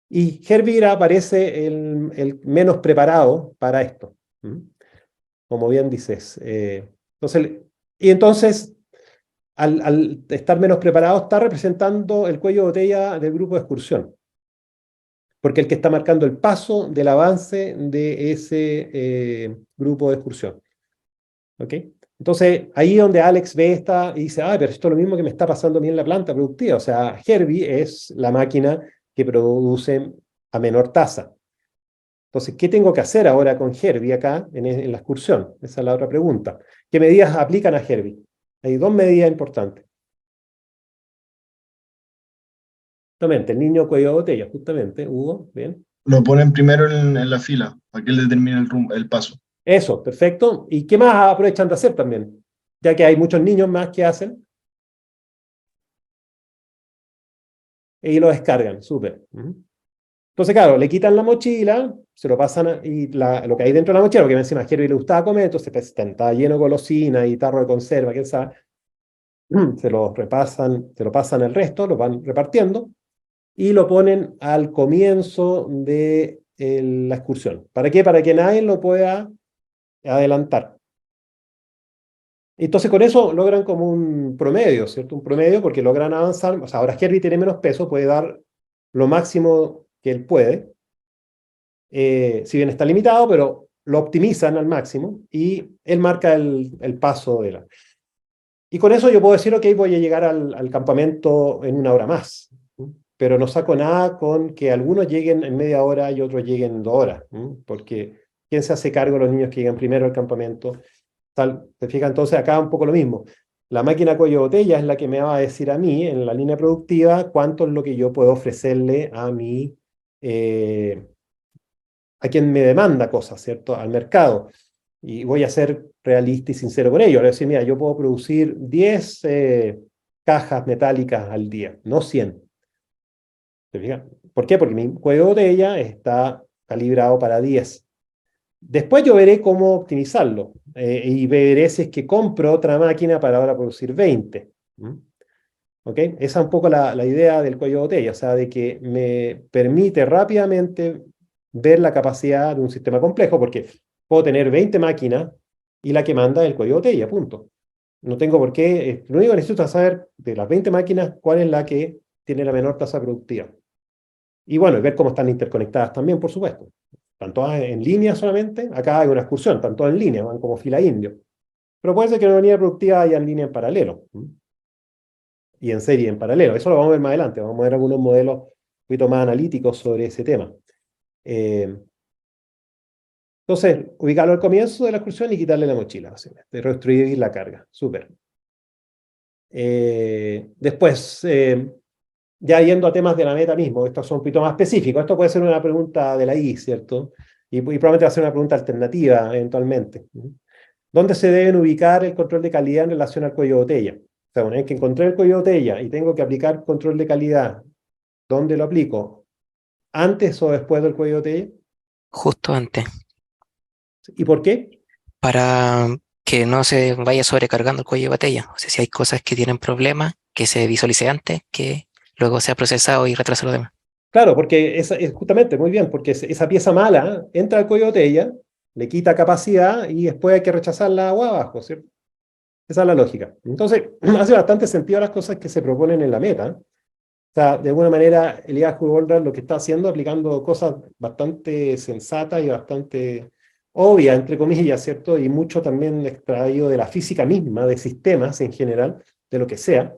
Y Herbie parece el menos preparado para esto, como bien dices. Entonces, al estar menos preparado, está representando el cuello de botella del grupo de excursión, porque el que está marcando el paso del avance de ese grupo de excursión. ¿Ok? Entonces, ahí donde Alex ve esta y dice, pero esto es lo mismo que me está pasando a mí en la planta productiva. O sea, Herbie es la máquina que produce a menor tasa. Entonces, ¿qué tengo que hacer ahora con Herbie acá en la excursión? Esa es la otra pregunta. ¿Qué medidas aplican a Herbie? Hay dos medidas importantes. Justamente, el niño cuello de botella, justamente, Hugo, bien. Lo ponen primero en la fila, para que él determine el paso. Eso, perfecto. ¿Y qué más aprovechan de hacer también? Ya que hay muchos niños más que hacen. Y lo descargan, súper. Entonces, claro, le quitan la mochila, se lo pasan, y lo que hay dentro de la mochila, porque encima a Herbie le gustaba comer, entonces pues, está lleno de golosina y tarro de conserva, quién sabe. Se lo pasan el resto, lo van repartiendo, y lo ponen al comienzo de la excursión. ¿Para qué? Para que nadie lo pueda adelantar. Entonces con eso logran como un promedio, ¿cierto? Un promedio porque logran avanzar. O sea, ahora Herbie tiene menos peso, puede dar lo máximo que él puede. Si bien está limitado, pero lo optimizan al máximo y él marca el paso de la... Y con eso yo puedo decir, ok, voy a llegar al campamento en una hora más. Pero no saco nada con que algunos lleguen en media hora y otros lleguen en 2 horas. Porque ¿quién se hace cargo de los niños que llegan primero al campamento? ¿Te fijas? Entonces acá un poco lo mismo. La máquina cuello botella es la que me va a decir a mí, en la línea productiva, cuánto es lo que yo puedo ofrecerle a quien me demanda cosas, ¿cierto? Al mercado. Y voy a ser realista y sincero con ello. Voy a decir, mira, yo puedo producir 10 cajas metálicas al día, no 100. ¿Te fijas? ¿Por qué? Porque mi cuello de botella está calibrado para 10. Después yo veré cómo optimizarlo y veré si es que compro otra máquina para ahora producir 20. ¿Ok? Esa es un poco la idea del cuello de botella, o sea, de que me permite rápidamente ver la capacidad de un sistema complejo, porque puedo tener 20 máquinas y la que manda es el cuello de botella, punto. No tengo por qué, lo único que necesito es saber de las 20 máquinas cuál es la que tiene la menor tasa productiva. Y bueno, ver cómo están interconectadas también, por supuesto. Están todas en línea solamente, acá hay una excursión, están todas en línea, van como fila indio. Pero puede ser que en una unidad productiva haya en línea en paralelo. Y en serie en paralelo. Eso lo vamos a ver más adelante. Vamos a ver algunos modelos un poquito más analíticos sobre ese tema. Entonces, ubicarlo al comienzo de la excursión y quitarle la mochila, básicamente. Restituir la carga. Súper. Después, ya yendo a temas de la meta mismo, estos son un poquito más específicos. Esto puede ser una pregunta de la I, ¿cierto? Y probablemente va a ser una pregunta alternativa eventualmente. ¿Dónde se deben ubicar el control de calidad en relación al cuello de botella? O sea, una vez que encontré el cuello de botella y tengo que aplicar control de calidad, ¿dónde lo aplico? ¿Antes o después del cuello de botella? Justo antes, ¿Y por qué? para que no se vaya sobrecargando el cuello de botella. O sea, si hay cosas que tienen problemas, que se visualice antes, que luego sea procesado y retrase lo demás. Claro, porque es justamente, muy bien, porque esa pieza mala entra al cuello de botella, le quita capacidad y después hay que rechazarla agua abajo, ¿cierto? Esa es la lógica. Entonces, hace bastante sentido las cosas que se proponen en la meta. O sea, de alguna manera, Elias Goldberg lo que está haciendo, aplicando cosas bastante sensatas y bastante obvias, entre comillas, ¿cierto? Y mucho también extraído de la física misma, de sistemas en general, de lo que sea,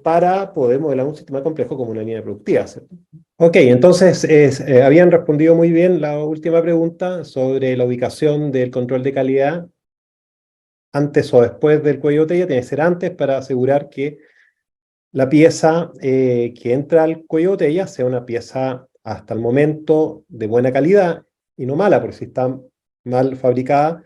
para poder modelar un sistema complejo como una línea productiva, ¿cierto? Ok, entonces habían respondido muy bien la última pregunta sobre la ubicación del control de calidad antes o después del cuello de botella. Tiene que ser antes para asegurar que la pieza que entra al cuello de botella sea una pieza hasta el momento de buena calidad y no mala, porque si está mal fabricada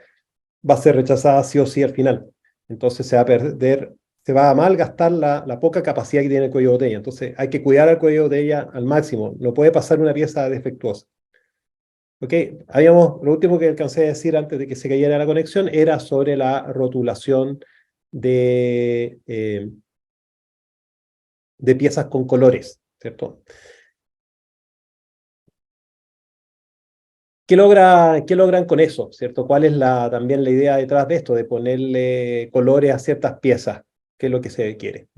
va a ser rechazada sí o sí al final. Entonces se va a perder, se va a malgastar la poca capacidad que tiene el cuello de botella. Entonces hay que cuidar al cuello de botella al máximo. No puede pasar una pieza defectuosa. ¿Ok? Lo último que alcancé a decir antes de que se cayera la conexión era sobre la rotulación de piezas con colores, ¿cierto? ¿Qué logran con eso, ¿cierto? ¿Cuál es también la idea detrás de esto, de ponerle colores a ciertas piezas? ¿Qué es lo que se quiere?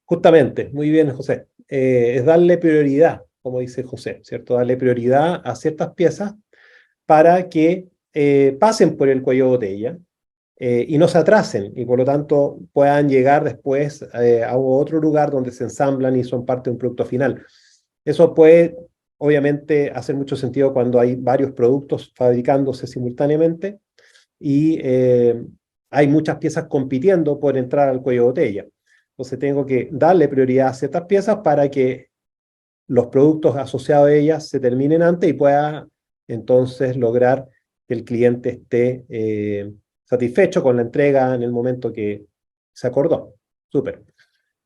Justamente, muy bien, José. Es darle prioridad, como dice José, ¿cierto? Darle prioridad a ciertas piezas para que pasen por el cuello de botella y no se atrasen y por lo tanto puedan llegar después a otro lugar donde se ensamblan y son parte de un producto final. Eso puede obviamente hacer mucho sentido cuando hay varios productos fabricándose simultáneamente y hay muchas piezas compitiendo por entrar al cuello de botella. Entonces tengo que darle prioridad a ciertas piezas para que los productos asociados a ellas se terminen antes y pueda entonces lograr que el cliente esté satisfecho con la entrega en el momento que se acordó. Súper.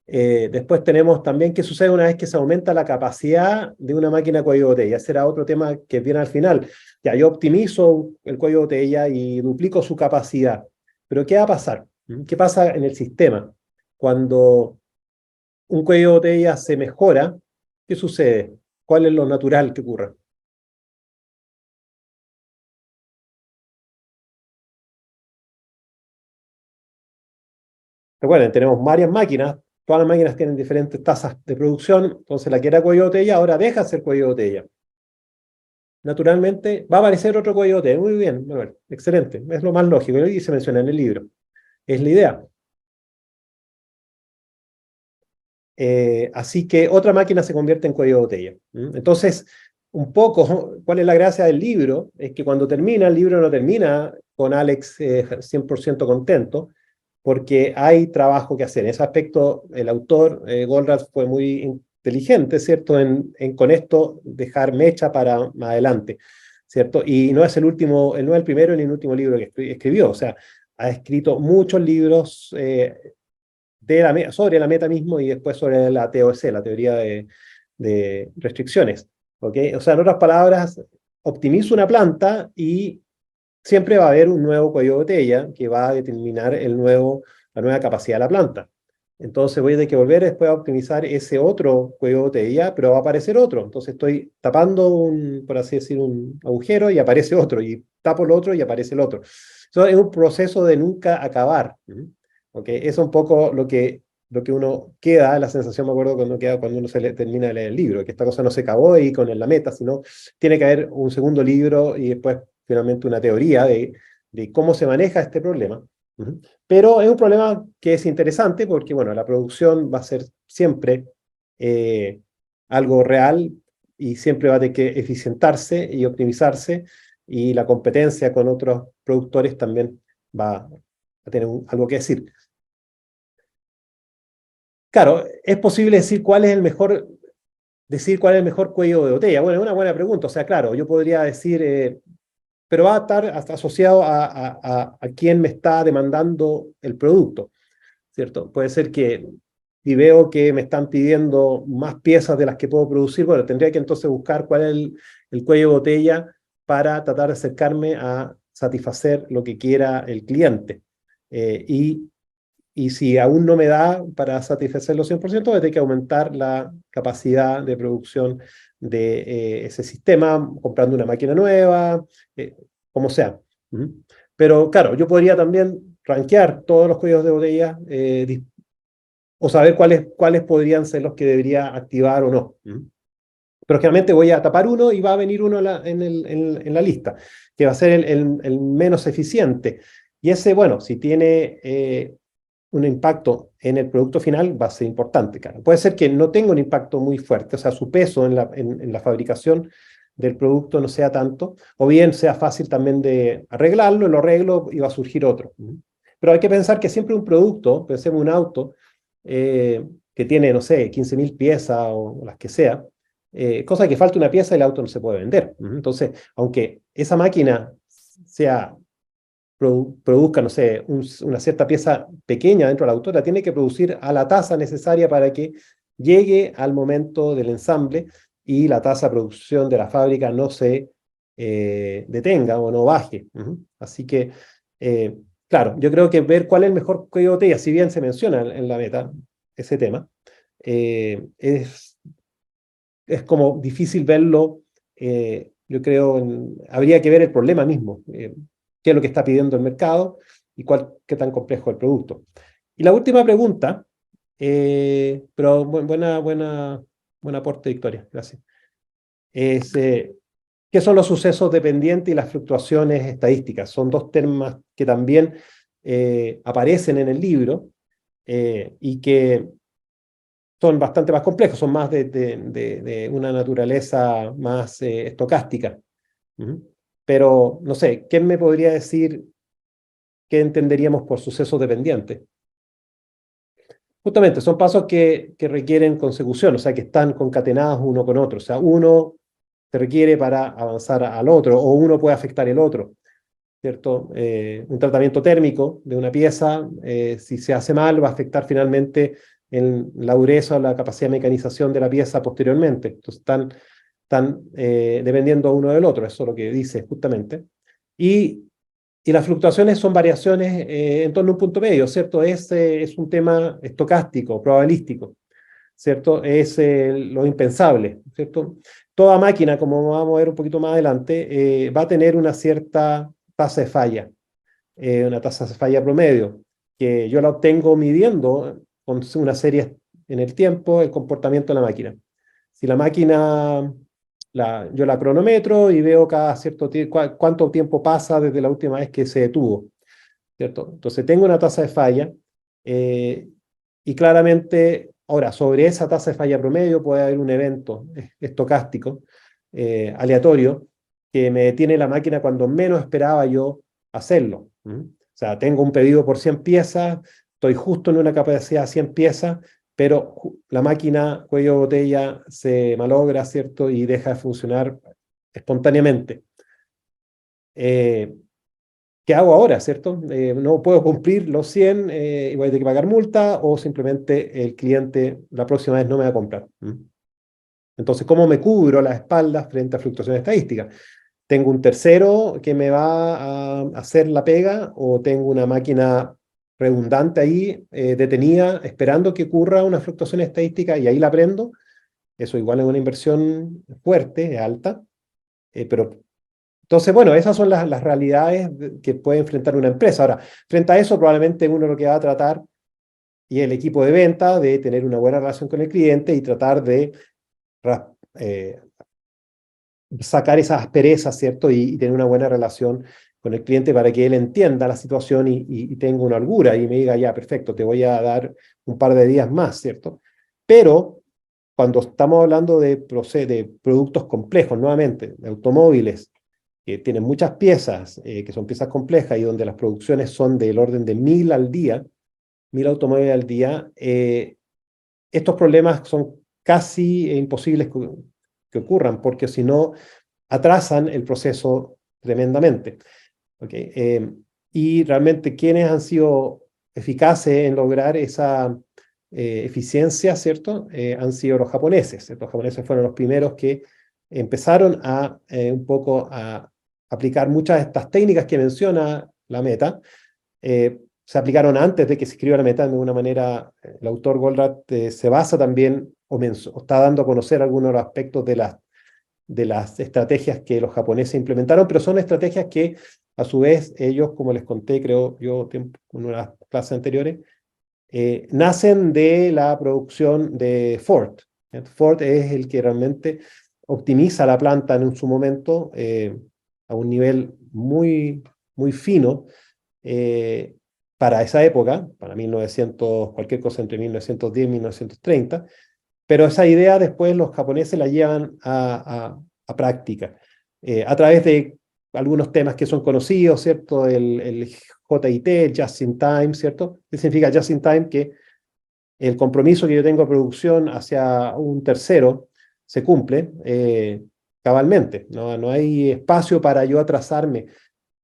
Después tenemos también qué sucede una vez que se aumenta la capacidad de una máquina cuello de botella. Ese era otro tema que viene al final. Ya yo optimizo el cuello de botella y duplico su capacidad. Pero ¿qué va a pasar? ¿Qué pasa en el sistema? Cuando un cuello de botella se mejora, ¿qué sucede? ¿Cuál es lo natural que ocurra? Recuerden, tenemos varias máquinas, todas las máquinas tienen diferentes tasas de producción, entonces la que era cuello de botella ahora deja de ser cuello de botella. Naturalmente va a aparecer otro cuello de botella. Muy bien, Manuel, excelente, es lo más lógico y se menciona en el libro. Es la idea. Así que otra máquina se convierte en cuello de botella. Entonces, un poco, ¿cuál es la gracia del libro? Es que cuando termina, el libro no termina con Alex 100% contento, porque hay trabajo que hacer. En ese aspecto, el autor, Goldratt, fue muy inteligente, ¿cierto? Con esto dejar mecha para más adelante, ¿cierto? Y no es el último, no es el primero ni el último libro que escribió, o sea, ha escrito muchos libros sobre la meta mismo y después sobre la TOC, la teoría de restricciones. ¿Okay? O sea, en otras palabras, optimizo una planta y siempre va a haber un nuevo cuello de botella que va a determinar la nueva capacidad de la planta. Entonces voy a tener que volver después a optimizar ese otro cuello de botella, pero va a aparecer otro. Entonces estoy tapando por así decir, un agujero y aparece otro, y tapo el otro y aparece el otro. Eso es un proceso de nunca acabar. ¿Okay? Eso es un poco lo que uno queda, la sensación, me acuerdo, cuando uno termina de leer el libro, que esta cosa no se acabó ahí con la meta, sino tiene que haber un segundo libro y después finalmente una teoría de cómo se maneja este problema. Pero es un problema que es interesante porque, bueno, la producción va a ser siempre algo real y siempre va a tener que eficientarse y optimizarse, y la competencia con otros productores también va a tener algo que decir. Claro, es posible decir cuál es el mejor cuello de botella. Bueno, es una buena pregunta. O sea, claro, yo podría decir, pero va a estar asociado a quién me está demandando el producto, ¿cierto? Puede ser que, si veo que me están pidiendo más piezas de las que puedo producir, bueno, tendría que entonces buscar cuál es el cuello de botella para tratar de acercarme a satisfacer lo que quiera el cliente. Y si aún no me da para satisfacerlo 100%, voy a tener que aumentar la capacidad de producción de ese sistema, comprando una máquina nueva, como sea. Pero claro, yo podría también rankear todos los cuellos de botella o saber cuáles podrían ser los que debería activar o no. Pero generalmente voy a tapar uno y va a venir uno en la lista, que va a ser el menos eficiente. Y ese, bueno, si tiene un impacto en el producto final, va a ser importante. Claro. Puede ser que no tenga un impacto muy fuerte, o sea, su peso en la fabricación del producto no sea tanto, o bien sea fácil también de arreglarlo, lo arreglo y va a surgir otro. Pero hay que pensar que siempre un producto, pensemos un auto, que tiene, no sé, 15.000 piezas o las que sea, cosa que falta una pieza y el auto no se puede vender. Entonces, aunque esa máquina produzca, no sé, una cierta pieza pequeña dentro de la auto, la tiene que producir a la tasa necesaria para que llegue al momento del ensamble y la tasa de producción de la fábrica no se detenga o no baje. Así que, claro, yo creo que ver cuál es el mejor cuello de botella, si bien se menciona en la meta ese tema, es como difícil verlo. Yo creo, habría que ver el problema mismo, qué es lo que está pidiendo el mercado y qué tan complejo es el producto. Y la última pregunta, pero buen aporte, Victoria, gracias. ¿Qué son los sucesos dependientes y las fluctuaciones estadísticas? Son dos temas que también aparecen en el libro y que son bastante más complejos, son más de una naturaleza más estocástica. Pero, no sé, ¿quién me podría decir qué entenderíamos por sucesos dependientes? Justamente, son pasos que requieren consecución, o sea, que están concatenados uno con otro. O sea, uno se requiere para avanzar al otro, o uno puede afectar el otro, ¿cierto? Un tratamiento térmico de una pieza, si se hace mal, va a afectar finalmente en la dureza o la capacidad de mecanización de la pieza posteriormente. Entonces, están dependiendo uno del otro, eso es lo que dice justamente. Y las fluctuaciones son variaciones en torno a un punto medio, ¿cierto? Es un tema estocástico, probabilístico, ¿cierto? Es lo impensable, ¿cierto? Toda máquina, como vamos a ver un poquito más adelante, va a tener una cierta tasa de falla, una tasa de falla promedio, que yo la obtengo midiendo con una serie en el tiempo el comportamiento de la máquina. Si la máquina, yo la cronometro y veo cada cierto cuánto tiempo pasa desde la última vez que se detuvo, ¿cierto? Entonces tengo una tasa de falla y claramente, ahora, sobre esa tasa de falla promedio puede haber un evento estocástico, aleatorio, que me detiene la máquina cuando menos esperaba yo hacerlo. O sea, tengo un pedido por 100 piezas, estoy justo en una capacidad de 100 piezas, pero la máquina cuello de botella se malogra, ¿cierto? Y deja de funcionar espontáneamente. ¿Qué hago ahora, cierto? No puedo cumplir los 100 y voy a tener que pagar multa, o simplemente el cliente la próxima vez no me va a comprar. Entonces, ¿cómo me cubro las espaldas frente a fluctuaciones estadísticas? tengo un tercero que me va a hacer la pega o tengo una máquina redundante ahí, detenida, esperando que ocurra una fluctuación estadística y ahí la prendo. Eso igual es una inversión fuerte, alta, pero entonces, bueno, esas son las realidades que puede enfrentar una empresa. Ahora, frente a eso, probablemente uno lo que va a tratar, y el equipo de venta, de tener una buena relación con el cliente y tratar de sacar esas asperezas, ¿cierto? Y tener una buena relación con el cliente para que él entienda la situación y tenga una holgura y me diga, ya, perfecto, te voy a dar un par de días más, ¿cierto? Pero cuando estamos hablando de productos complejos, nuevamente, de automóviles, que tienen muchas piezas, que son piezas complejas y donde las producciones son del orden de 1000 al día, 1000 automóviles al día, estos problemas son casi imposibles que ocurran, porque si no, atrasan el proceso tremendamente. ¿Okay? Y realmente quienes han sido eficaces en lograr esa eficiencia, ¿cierto? Han sido los japoneses. Los japoneses fueron los primeros que empezaron a un poco a aplicar muchas de estas técnicas que menciona la meta. Se aplicaron antes de que se escriba la meta de alguna manera. El autor Goldratt se basa también o está dando a conocer algunos de los aspectos de las estrategias que los japoneses implementaron, pero son estrategias que a su vez ellos, como les conté, creo yo en una de las clases anteriores, nacen de la producción de Ford. Ford es el que realmente optimiza la planta en su momento a un nivel muy, muy fino para esa época, para 1900, cualquier cosa entre 1910 y 1930, pero esa idea después los japoneses la llevan a práctica a través de algunos temas que son conocidos, ¿cierto? El JIT, el Just in Time, ¿cierto? ¿Qué significa Just in Time? Que el compromiso que yo tengo de producción hacia un tercero se cumple cabalmente. No hay espacio para yo atrasarme.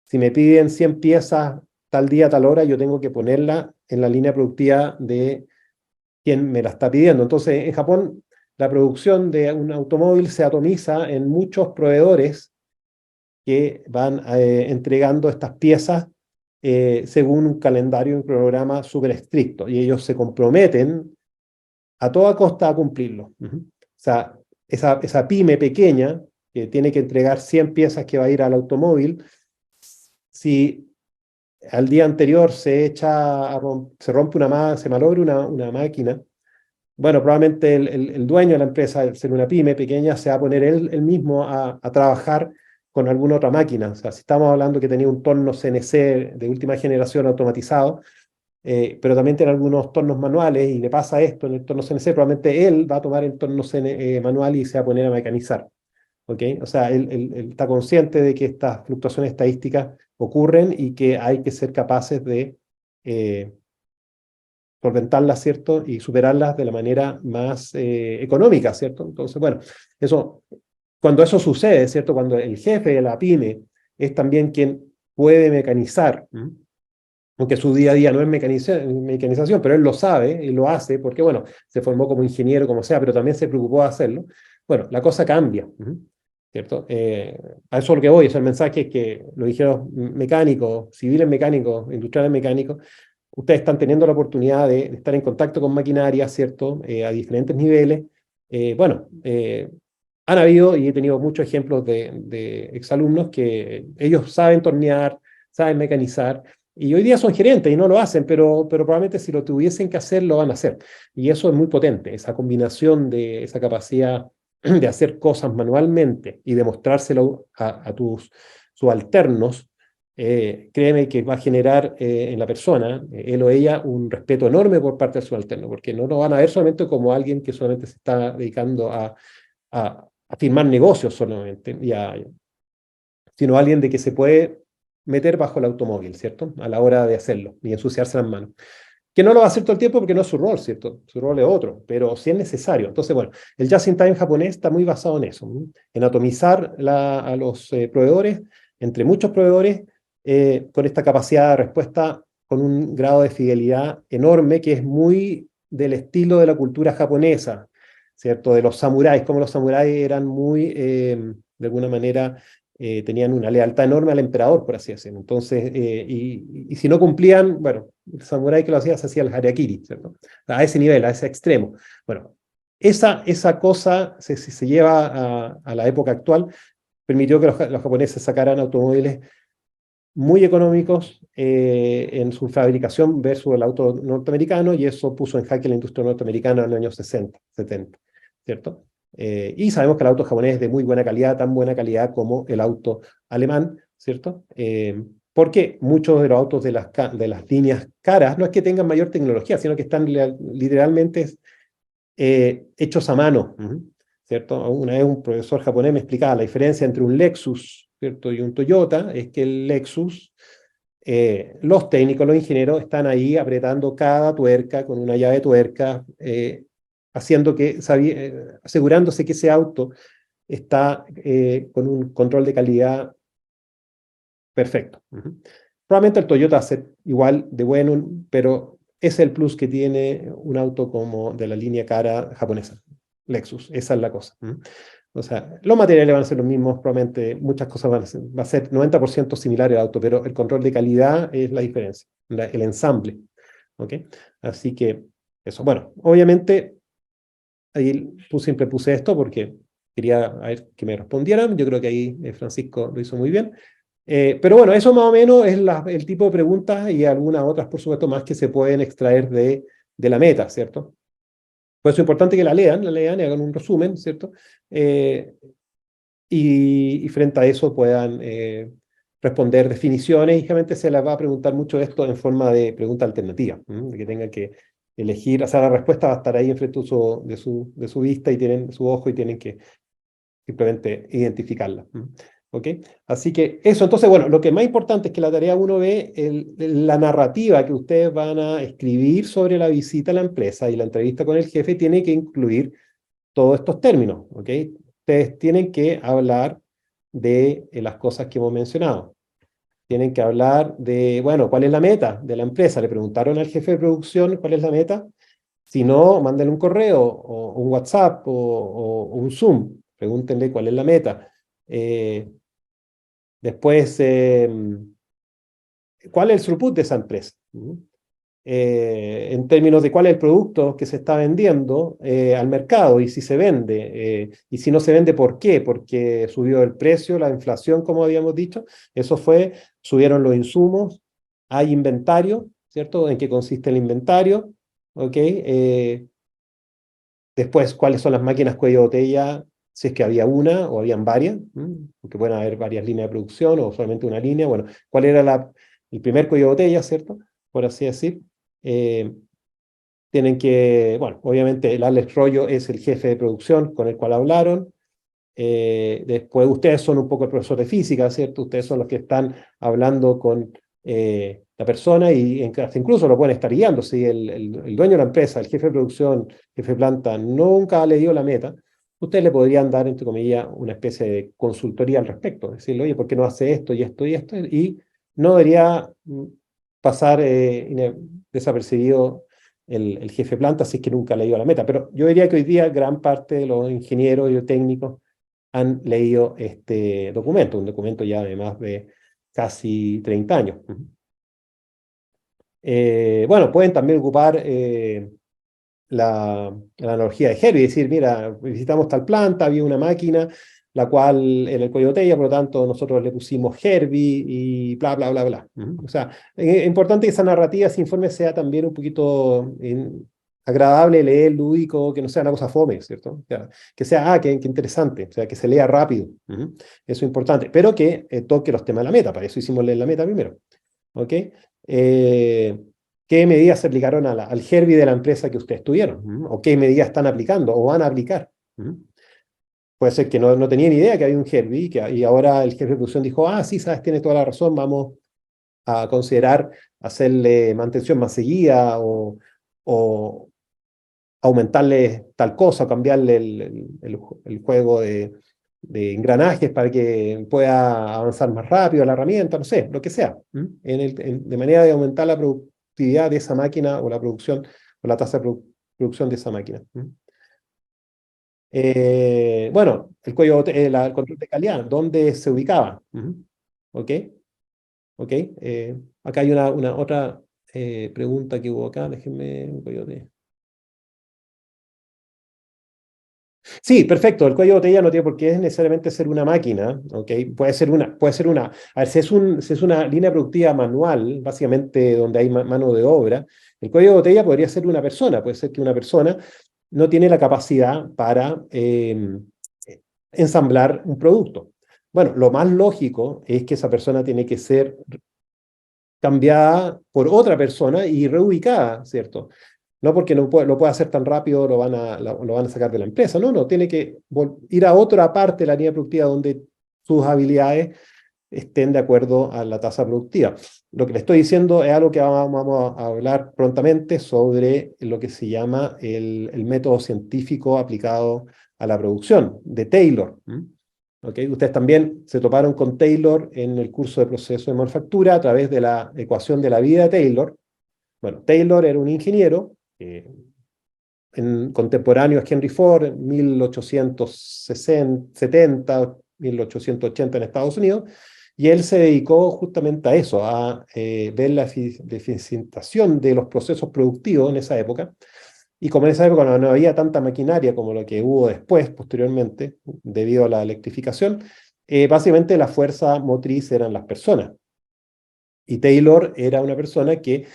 Si me piden 100 piezas tal día, tal hora, yo tengo que ponerla en la línea productiva de quien me la está pidiendo. Entonces, en Japón, la producción de un automóvil se atomiza en muchos proveedores que van entregando estas piezas según un calendario y un programa súper estricto, y ellos se comprometen a toda costa a cumplirlo. O sea, esa pyme pequeña que tiene que entregar 100 piezas que va a ir al automóvil, si al día anterior se rompe se malogra una máquina, bueno, probablemente el dueño de la empresa, al ser una pyme pequeña, se va a poner él mismo a trabajar con alguna otra máquina. O sea, si estamos hablando que tenía un torno CNC de última generación automatizado, pero también tiene algunos tornos manuales y le pasa esto en el torno CNC, probablemente él va a tomar el torno manual y se va a poner a mecanizar. ¿Okay? O sea, él está consciente de que estas fluctuaciones estadísticas ocurren y que hay que ser capaces de solventarlas, ¿cierto? Y superarlas de la manera más económica, ¿cierto? Entonces, bueno, cuando eso sucede, ¿cierto? Cuando el jefe de la pyme es también quien puede mecanizar, aunque su día a día no es mecanización, pero él lo sabe y lo hace porque, bueno, se formó como ingeniero, como sea, pero también se preocupó de hacerlo. Bueno, la cosa cambia, ¿cierto? A eso es lo que voy, es el mensaje es que los ingenieros mecánicos, civiles mecánicos, industriales mecánicos, ustedes están teniendo la oportunidad de estar en contacto con maquinaria, ¿cierto? A diferentes niveles. Han habido, y he tenido muchos ejemplos de exalumnos que ellos saben tornear, saben mecanizar, y hoy día son gerentes y no lo hacen, pero probablemente si lo tuviesen que hacer, lo van a hacer. Y eso es muy potente, esa combinación de esa capacidad de hacer cosas manualmente y demostrárselo a tus subalternos, créeme que va a generar en la persona, él o ella, un respeto enorme por parte del subalterno, porque no lo van a ver solamente como alguien que solamente se está dedicando a firmar negocios solamente, sino alguien de que se puede meter bajo el automóvil, ¿cierto? A la hora de hacerlo y ensuciarse las manos. Que no lo va a hacer todo el tiempo porque no es su rol, ¿cierto? Su rol es otro, pero sí es necesario. Entonces, bueno, el Just in Time japonés está muy basado en eso, en atomizar a los proveedores, entre muchos proveedores, con esta capacidad de respuesta, con un grado de fidelidad enorme que es muy del estilo de la cultura japonesa, ¿cierto? De los samuráis, como los samuráis eran muy, de alguna manera, tenían una lealtad enorme al emperador, por así decirlo. Entonces, y si no cumplían, bueno, el samurái que lo hacía se hacía el harakiri, ¿cierto? A ese nivel, a ese extremo. Bueno, esa cosa, si se lleva a la época actual, permitió que los japoneses sacaran automóviles muy económicos en su fabricación versus el auto norteamericano, y eso puso en jaque la industria norteamericana en los años 60, 70, ¿cierto? Y sabemos que el auto japonés es de muy buena calidad, tan buena calidad como el auto alemán, ¿cierto? Porque muchos de los autos de las líneas caras no es que tengan mayor tecnología, sino que están literalmente hechos a mano, ¿cierto? Una vez un profesor japonés me explicaba la diferencia entre un Lexus, ¿cierto? Y un Toyota, es que el Lexus, los técnicos, los ingenieros están ahí apretando cada tuerca con una llave de tuerca, haciendo que, asegurándose que ese auto está con un control de calidad perfecto. Probablemente el Toyota va a ser igual de bueno, pero ese es el plus que tiene un auto como de la línea cara japonesa, Lexus, esa es la cosa. O sea, los materiales van a ser los mismos, probablemente muchas cosas va a ser 90% similar al auto, pero el control de calidad es la diferencia, el ensamble. ¿Ok? Así que eso. Bueno, obviamente, ahí siempre puse esto porque quería a ver que me respondieran. Yo creo que ahí Francisco lo hizo muy bien. Pero bueno, eso más o menos es el tipo de preguntas y algunas otras, por supuesto, más que se pueden extraer de la meta, ¿cierto? Por eso es importante que la lean y hagan un resumen, ¿cierto? Y frente a eso puedan responder definiciones, y realmente se les va a preguntar mucho esto en forma de pregunta alternativa, de que tengan que elegir, o sea, la respuesta va a estar ahí enfrente de su vista y tienen su ojo y tienen que simplemente identificarla. ¿Ok? Así que eso, entonces, bueno, lo que es más importante es que la tarea 1 ve la narrativa que ustedes van a escribir sobre la visita a la empresa y la entrevista con el jefe tiene que incluir todos estos términos, ¿ok? Ustedes tienen que hablar de las cosas que hemos mencionado. Tienen que hablar de, bueno, ¿cuál es la meta de la empresa? Le preguntaron al jefe de producción cuál es la meta. Si no, mándenle un correo o un WhatsApp o un Zoom. Pregúntenle cuál es la meta. Después, ¿cuál es el throughput de esa empresa? En términos de cuál es el producto que se está vendiendo al mercado y si se vende. Y si no se vende, ¿por qué? Porque subió el precio, la inflación, como habíamos dicho. Eso fue, subieron los insumos, hay inventario, ¿cierto? ¿En qué consiste el inventario? ¿Ok? Después, ¿cuáles son las máquinas cuello de botella? Si es que había una o habían varias, porque pueden haber varias líneas de producción o solamente una línea. Bueno, ¿cuál era el primer cuello de botella, ¿cierto? Por así decir. Tienen que, bueno, obviamente el Alex Rollo es el jefe de producción con el cual hablaron. Después ustedes son un poco el profesor de física, ¿cierto? Ustedes son los que están hablando con la persona y hasta incluso lo pueden estar guiando. Si el dueño de la empresa, el jefe de producción, jefe de planta, nunca le dio la meta, ustedes le podrían dar, entre comillas, una especie de consultoría al respecto. Decirle, oye, ¿por qué no hace esto y esto y esto? Y no debería pasar desapercibido el jefe de planta si es que nunca le dio la meta. Pero yo diría que hoy día gran parte de los ingenieros y los técnicos han leído este documento, un documento ya de más de casi 30 años. Bueno, pueden también ocupar la analogía de Herbie, decir, mira, visitamos tal planta, había una máquina, la cual era el cuello de botella, por lo tanto nosotros le pusimos Herbie y bla, bla, bla, bla. O sea, es importante que esa narrativa, ese informe sea también un poquito agradable, leer, lúdico, que no sea una cosa fome, ¿cierto? O sea, que sea, qué interesante, o sea, que se lea rápido. Eso es importante, pero que toque los temas de la meta, para eso hicimos leer la meta primero. ¿Ok? ¿Qué medidas se aplicaron al Herbie de la empresa que ustedes tuvieron? ¿O qué medidas están aplicando o van a aplicar? Puede ser que no tenían idea que había un Herbie y ahora el jefe de producción dijo, sí, sabes, tiene toda la razón, vamos a considerar hacerle mantención más seguida o aumentarle tal cosa, cambiarle el juego de engranajes para que pueda avanzar más rápido la herramienta, no sé, lo que sea, de manera de aumentar la productividad de esa máquina o la producción o la tasa de producción de esa máquina. Bueno, el el control de calidad, ¿dónde se ubicaba? Ujú. ¿Ok? ¿Ok? Acá hay una otra pregunta que hubo acá, déjenme un cuello de... Sí, perfecto. El cuello de botella no tiene por qué necesariamente ser una máquina, ¿ok? Puede ser una. A ver, si es una línea productiva manual, básicamente donde hay mano de obra, el cuello de botella podría ser una persona. Puede ser que una persona no tiene la capacidad para ensamblar un producto. Bueno, lo más lógico es que esa persona tiene que ser cambiada por otra persona y reubicada, ¿cierto? No porque lo pueda hacer tan rápido, lo van a sacar de la empresa. No, no, tiene que ir a otra parte de la línea productiva donde sus habilidades estén de acuerdo a la tasa productiva. Lo que le estoy diciendo es algo que vamos a hablar prontamente sobre lo que se llama el método científico aplicado a la producción de Taylor. ¿Okay? Ustedes también se toparon con Taylor en el curso de proceso de manufactura a través de la ecuación de la vida de Taylor. Bueno, Taylor era un ingeniero contemporáneo a Henry Ford, en 1870, 1880 en Estados Unidos, y él se dedicó justamente a eso, a ver la eficientación de los procesos productivos en esa época. Y como en esa época no había tanta maquinaria como lo que hubo después, posteriormente, debido a la electrificación, básicamente la fuerza motriz eran las personas. Y Taylor era una persona que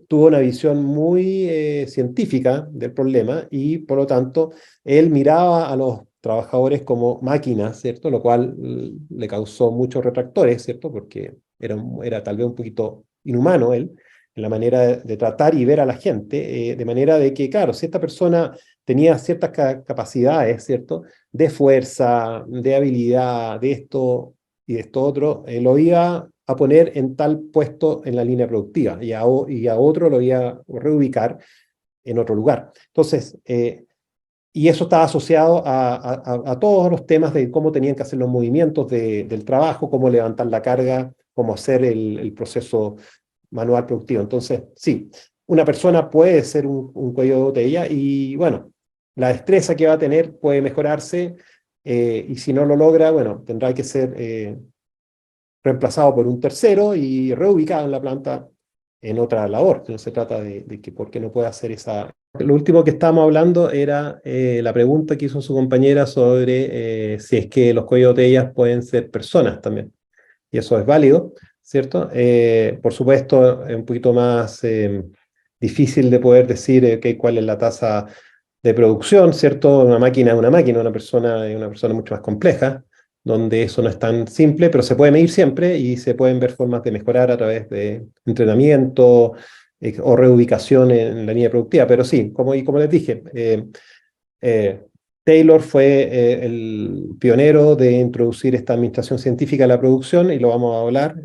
tuvo una visión muy científica del problema y por lo tanto él miraba a los trabajadores como máquinas, ¿cierto? Lo cual le causó muchos retractores, ¿cierto? Porque era tal vez un poquito inhumano él en la manera de tratar y ver a la gente, de manera de que, claro, si esta persona tenía ciertas capacidades, ¿cierto? De fuerza, de habilidad, de esto y de esto otro, lo iba a poner en tal puesto en la línea productiva y a otro lo iba a reubicar en otro lugar. Entonces, y eso estaba asociado a todos los temas de cómo tenían que hacer los movimientos del trabajo, cómo levantar la carga, cómo hacer el proceso manual productivo. Entonces, sí, una persona puede ser un cuello de botella y bueno, la destreza que va a tener puede mejorarse y si no lo logra, bueno, tendrá que ser reemplazado por un tercero y reubicado en la planta en otra labor. No se trata de que por qué no puede hacer esa... Lo último que estábamos hablando era la pregunta que hizo su compañera sobre si es que los cuellos de botellas pueden ser personas también. Y eso es válido, ¿cierto? Por supuesto, es un poquito más difícil de poder decir cuál es la tasa de producción, ¿cierto? Una máquina es una persona es una persona mucho más compleja, donde eso no es tan simple, pero se puede medir siempre y se pueden ver formas de mejorar a través de entrenamiento o reubicación en la línea productiva. Pero sí, como les dije, eh, Taylor fue el pionero de introducir esta administración científica a la producción y lo vamos a hablar,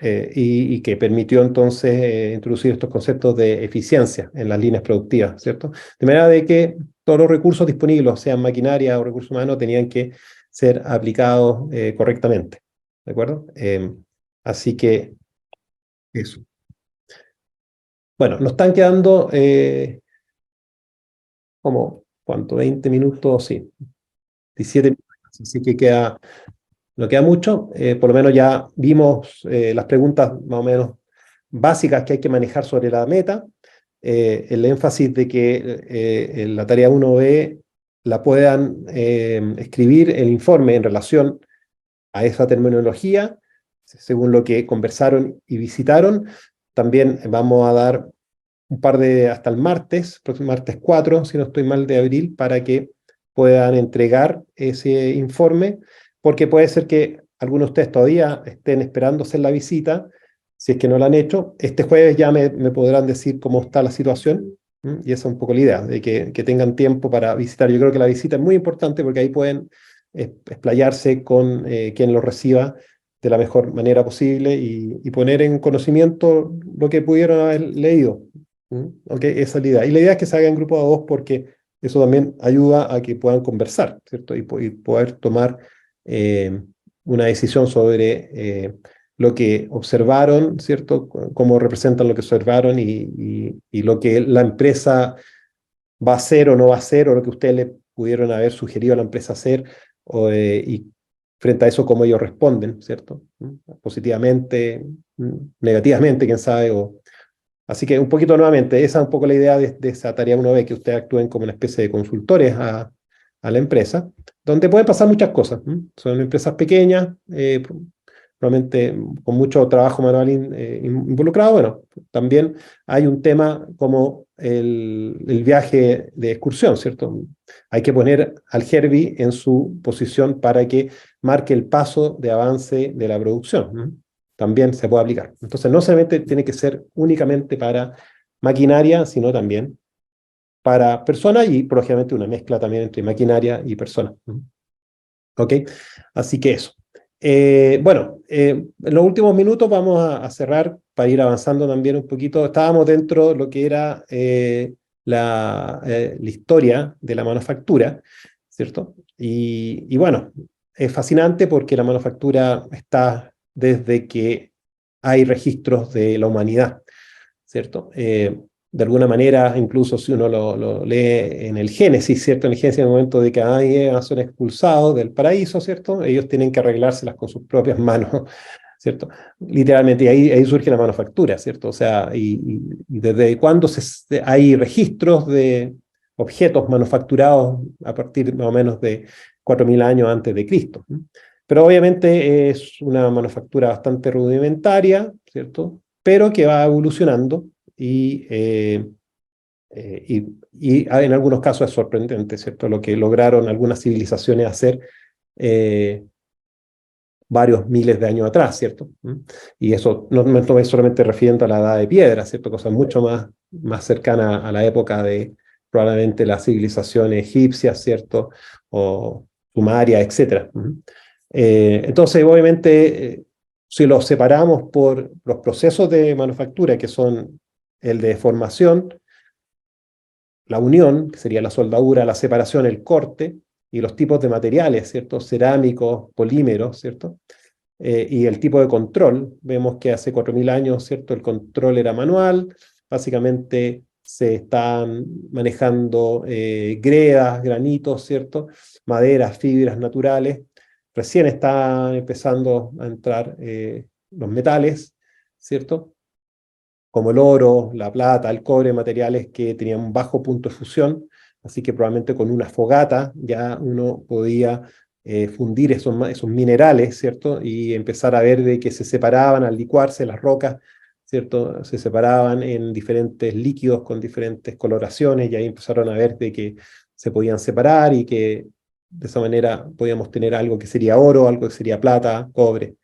y que permitió entonces introducir estos conceptos de eficiencia en las líneas productivas, ¿cierto? De manera de que todos los recursos disponibles, sean maquinaria o recursos humanos, tenían que ser aplicados correctamente, ¿de acuerdo? Así que eso. Bueno, nos están quedando como, ¿cuánto? 20 minutos, sí, 17 minutos, así que no queda mucho. Por lo menos ya vimos las preguntas más o menos básicas que hay que manejar sobre la meta. El énfasis de que en la tarea 1B la puedan escribir el informe en relación a esa terminología, según lo que conversaron y visitaron. También vamos a dar un par hasta el martes, próximo martes 4, si no estoy mal, de abril, para que puedan entregar ese informe, porque puede ser que algunos de ustedes todavía estén esperando hacer la visita, si es que no la han hecho. Este jueves ya me podrán decir cómo está la situación, y esa es un poco la idea, de que tengan tiempo para visitar. Yo creo que la visita es muy importante porque ahí pueden explayarse con quien lo reciba de la mejor manera posible y poner en conocimiento lo que pudieron haber leído. Ok, esa es la idea. Y la idea es que se haga en grupo de dos porque eso también ayuda a que puedan conversar, ¿cierto? Y poder tomar una decisión sobre lo que observaron, ¿cierto? Cómo representan lo que observaron y lo que la empresa va a hacer o no va a hacer, o lo que ustedes le pudieron haber sugerido a la empresa hacer, y frente a eso cómo ellos responden, ¿cierto? Positivamente, negativamente, quién sabe. Así que un poquito nuevamente, esa es un poco la idea de esa tarea 1B, que ustedes actúen como una especie de consultores a la empresa, donde pueden pasar muchas cosas. Son empresas pequeñas, probablemente con mucho trabajo manual involucrado. Bueno, también hay un tema como el viaje de excursión, ¿cierto? Hay que poner al Herbie en su posición para que marque el paso de avance de la producción. También se puede aplicar. Entonces, no solamente tiene que ser únicamente para maquinaria, sino también para personas y, lógicamente, una mezcla también entre maquinaria y personas. ¿Ok? Así que eso. Bueno, en los últimos minutos vamos a cerrar para ir avanzando también un poquito. Estábamos dentro de lo que era la historia de la manufactura, ¿cierto? Y bueno, es fascinante porque la manufactura está desde que hay registros de la humanidad, ¿cierto? De alguna manera, incluso si uno lo lee en el Génesis, ¿cierto? En el Génesis, en el momento de que Adán y Eva son expulsados del paraíso, ¿cierto? Ellos tienen que arreglárselas con sus propias manos, ¿cierto? Literalmente, y ahí surge la manufactura, ¿cierto? O sea, y desde cuándo hay registros de objetos manufacturados a partir más o menos de 4.000 años antes de Cristo. Pero obviamente es una manufactura bastante rudimentaria, ¿cierto? Pero que va evolucionando y en algunos casos es sorprendente, ¿cierto? Lo que lograron algunas civilizaciones hacer varios miles de años atrás, ¿cierto? Y eso no me estoy solamente refiriendo a la edad de piedra, ¿cierto? Cosas mucho más cercanas a la época de probablemente la civilización egipcia, ¿cierto? O sumaria, etc. Entonces, obviamente, si los separamos por los procesos de manufactura, que son el de formación, la unión, que sería la soldadura, la separación, el corte, y los tipos de materiales, ¿cierto? Cerámicos, polímeros, ¿cierto? Y el tipo de control, vemos que hace 4.000 años, ¿cierto? El control era manual, básicamente se están manejando gredas, granitos, ¿cierto? Maderas, fibras naturales. Recién están empezando a entrar los metales, ¿cierto? Como el oro, la plata, el cobre, materiales que tenían un bajo punto de fusión, así que probablemente con una fogata ya uno podía fundir esos minerales, ¿cierto? Y empezar a ver de que se separaban al licuarse las rocas, ¿cierto? Se separaban en diferentes líquidos con diferentes coloraciones y ahí empezaron a ver de que se podían separar y que de esa manera podíamos tener algo que sería oro, algo que sería plata, cobre.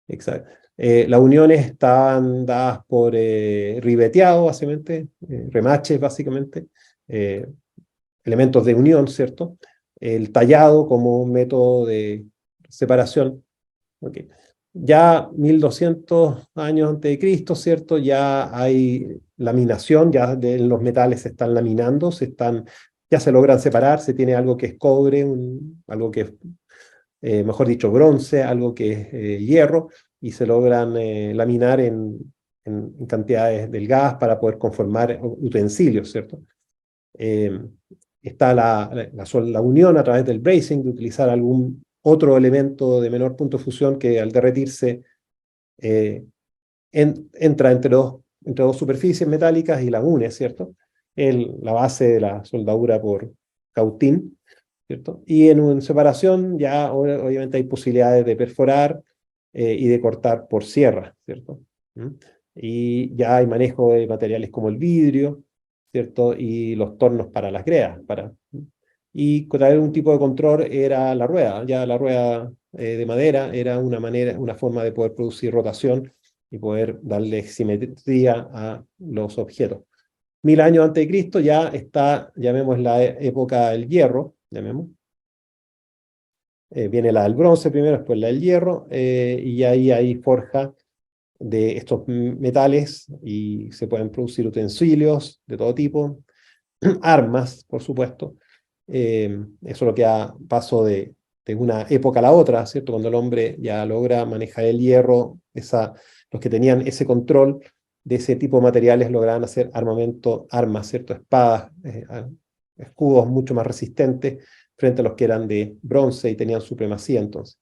Exacto. Las uniones estaban dadas por ribeteado, básicamente, remaches, básicamente, elementos de unión, ¿cierto? El tallado como un método de separación. Okay. Ya 1.200 años antes de Cristo, ¿cierto? Ya hay laminación, ya los metales se están laminando, ya se logran separar, se tiene algo que es cobre, algo que es, mejor dicho, bronce, algo que es hierro, y se logran laminar en cantidades del gas para poder conformar utensilios, ¿cierto? Está la unión a través del brazing, de utilizar algún otro elemento de menor punto de fusión que al derretirse entra entre dos superficies metálicas y la une, ¿cierto? La base de la soldadura por cautín, ¿cierto? Y en separación ya obviamente hay posibilidades de perforar y de cortar por sierra, ¿cierto? Y ya hay manejo de materiales como el vidrio, ¿cierto? Y los tornos para las greas. Y traer un tipo de control era la rueda. Ya la rueda de madera era una forma de poder producir rotación y poder darle simetría a los objetos. 1.000 años antes de Cristo ya está, llamemos la época del hierro, llamemos. Viene la del bronce primero, después la del hierro, y ahí hay forja de estos metales y se pueden producir utensilios de todo tipo, armas, por supuesto. Eso es lo que da paso de una época a la otra, ¿cierto? Cuando el hombre ya logra manejar el hierro, los que tenían ese control de ese tipo de materiales lograban hacer armamento, armas, ¿cierto? Espadas, escudos mucho más resistentes frente a los que eran de bronce y tenían supremacía entonces.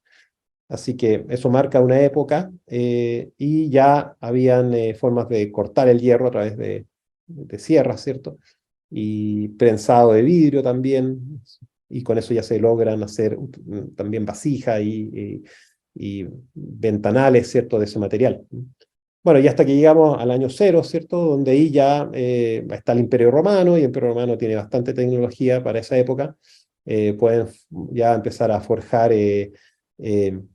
Así que eso marca una época y ya habían formas de cortar el hierro a través de sierras, ¿cierto? Y prensado de vidrio también, y con eso ya se logran hacer también vasijas y ventanales, ¿cierto? De ese material. Bueno, y hasta que llegamos al año cero, ¿cierto? Donde ahí ya está el Imperio Romano, y el Imperio Romano tiene bastante tecnología para esa época. Pueden ya empezar a forjar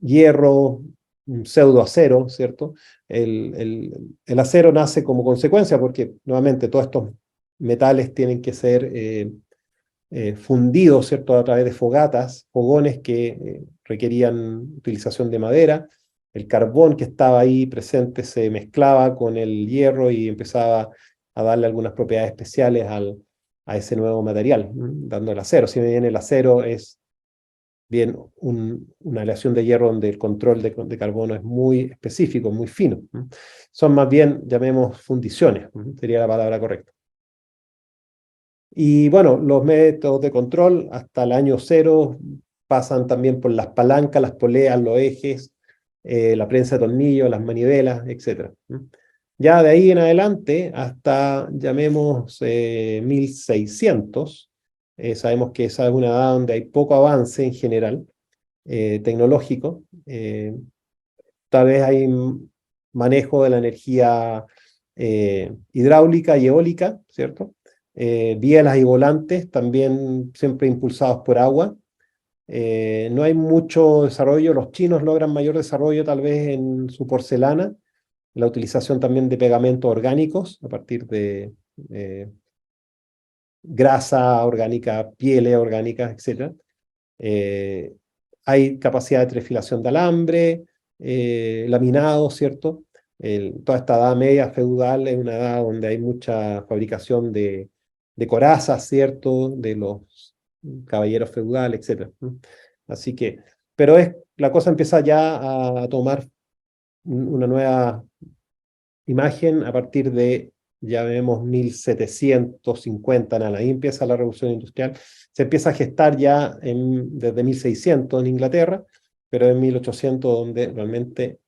hierro, un pseudoacero, ¿cierto? El acero nace como consecuencia porque, nuevamente, todos estos metales tienen que ser fundidos, ¿cierto? A través de fogones que requerían utilización de madera. El carbón que estaba ahí presente se mezclaba con el hierro y empezaba a darle algunas propiedades especiales a ese nuevo material, dando el acero. Si bien el acero es bien una aleación de hierro donde el control de carbono es muy específico, muy fino. Son más bien, llamemos, fundiciones, sería la palabra correcta. Y bueno, los métodos de control hasta el año cero pasan también por las palancas, las poleas, los ejes, la prensa de tornillos, las manivelas, etc. Ya de ahí en adelante, hasta, llamemos, 1600, sabemos que esa es una edad donde hay poco avance en general tecnológico. Tal vez hay manejo de la energía hidráulica y eólica, ¿cierto? Bielas y volantes, también siempre impulsados por agua. No hay mucho desarrollo, los chinos logran mayor desarrollo tal vez en su porcelana, la utilización también de pegamentos orgánicos a partir de grasa orgánica, pieles orgánicas, etc. Hay capacidad de trefilación de alambre, laminado, ¿cierto? Toda esta edad media feudal es una edad donde hay mucha fabricación de corazas, ¿cierto? De los caballeros feudales, etc. Así que, pero la cosa empieza ya a tomar una nueva imagen a partir de, ya vemos, 1750, ahí empieza la revolución industrial. Se empieza a gestar ya desde 1600 en Inglaterra, pero en 1800 donde realmente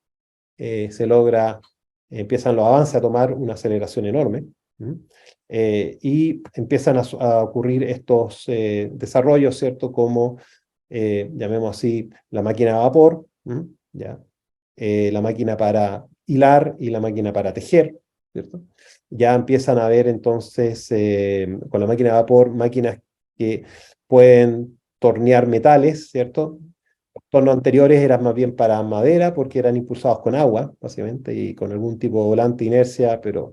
se logra, empiezan los avances a tomar una aceleración enorme. Y empiezan a ocurrir estos desarrollos, ¿cierto? Como, llamemos así, la máquina de vapor, ¿ya? La máquina para hilar y la máquina para tejer, ¿cierto? Ya empiezan a haber entonces, con la máquina de vapor, máquinas que pueden tornear metales, ¿cierto? Los tornos anteriores eran más bien para madera porque eran impulsados con agua, básicamente, y con algún tipo de volante inercia, pero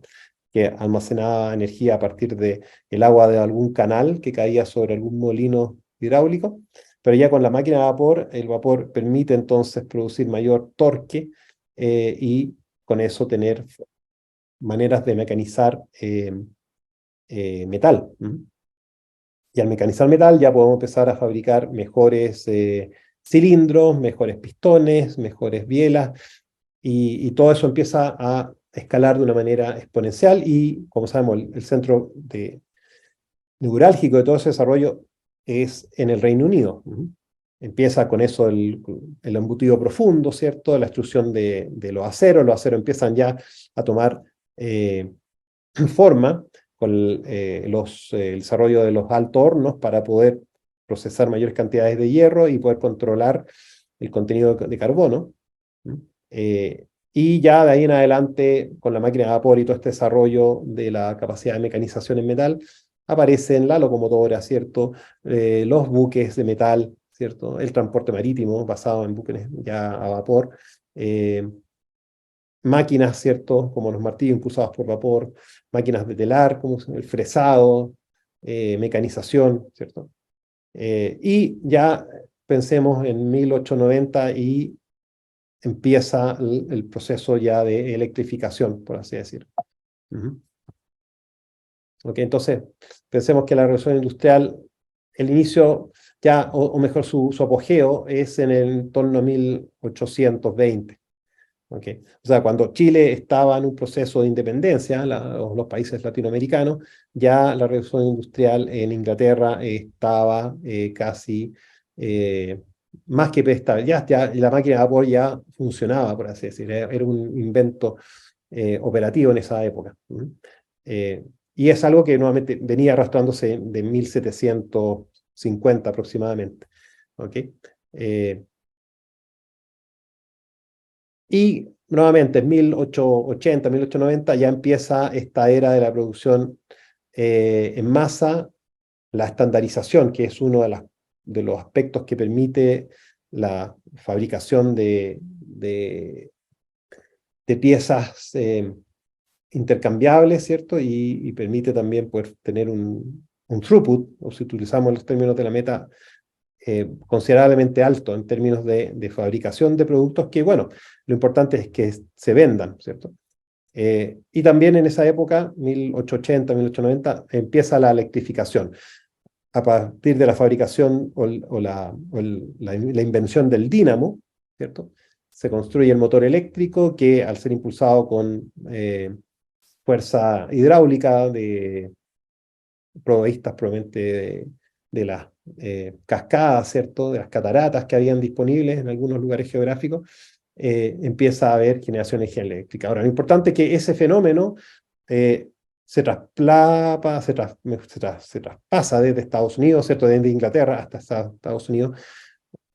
que almacenaba energía a partir del agua de algún canal que caía sobre algún molino hidráulico. Pero ya con la máquina de vapor, el vapor permite entonces producir mayor torque y con eso tener maneras de mecanizar metal. Y al mecanizar metal ya podemos empezar a fabricar mejores cilindros, mejores pistones, mejores bielas, y todo eso empieza a escalar de una manera exponencial y, como sabemos, el centro neurálgico de todo ese desarrollo es en el Reino Unido. Empieza con eso el embutido profundo, ¿cierto? La extrusión de los aceros empiezan ya a tomar forma con el desarrollo de los altos hornos para poder procesar mayores cantidades de hierro y poder controlar el contenido de carbono. Y ya de ahí en adelante, con la máquina de vapor y todo este desarrollo de la capacidad de mecanización en metal, aparecen la locomotora, ¿cierto? Los buques de metal, ¿cierto? El transporte marítimo basado en buques ya a vapor. Máquinas, ¿cierto? Como los martillos impulsados por vapor, máquinas de telar, como el fresado, mecanización, ¿cierto? Y ya pensemos en 1890 y empieza el proceso ya de electrificación, por así decirlo. Okay, entonces, pensemos que la revolución industrial, el inicio ya, o mejor su apogeo, es en el torno a 1820. ¿ok? O sea, cuando Chile estaba en un proceso de independencia, los países latinoamericanos, ya la revolución industrial en Inglaterra estaba casi más que presta, ya la máquina de vapor ya funcionaba, por así decir, era un invento operativo en esa época. Y es algo que nuevamente venía arrastrándose de 1750 aproximadamente. ¿Ok? Y nuevamente en 1880, 1890 ya empieza esta era de la producción en masa, la estandarización, que es uno de los aspectos que permite la fabricación de piezas intercambiables, ¿cierto? Y permite también poder tener un throughput, o si utilizamos los términos de la meta, considerablemente alto en términos de fabricación de productos que, bueno, lo importante es que se vendan, ¿cierto? Y también en esa época, 1880, 1890, empieza la electrificación. A partir de la fabricación la invención del dínamo, ¿cierto? Se construye el motor eléctrico que, al ser impulsado con fuerza hidráulica proveístas probablemente de las cascadas, ¿cierto? De las cataratas que habían disponibles en algunos lugares geográficos, empieza a haber generación de energía eléctrica. Ahora, lo importante es que ese fenómeno se traspasa desde Estados Unidos, ¿cierto? Desde Inglaterra hasta Estados Unidos,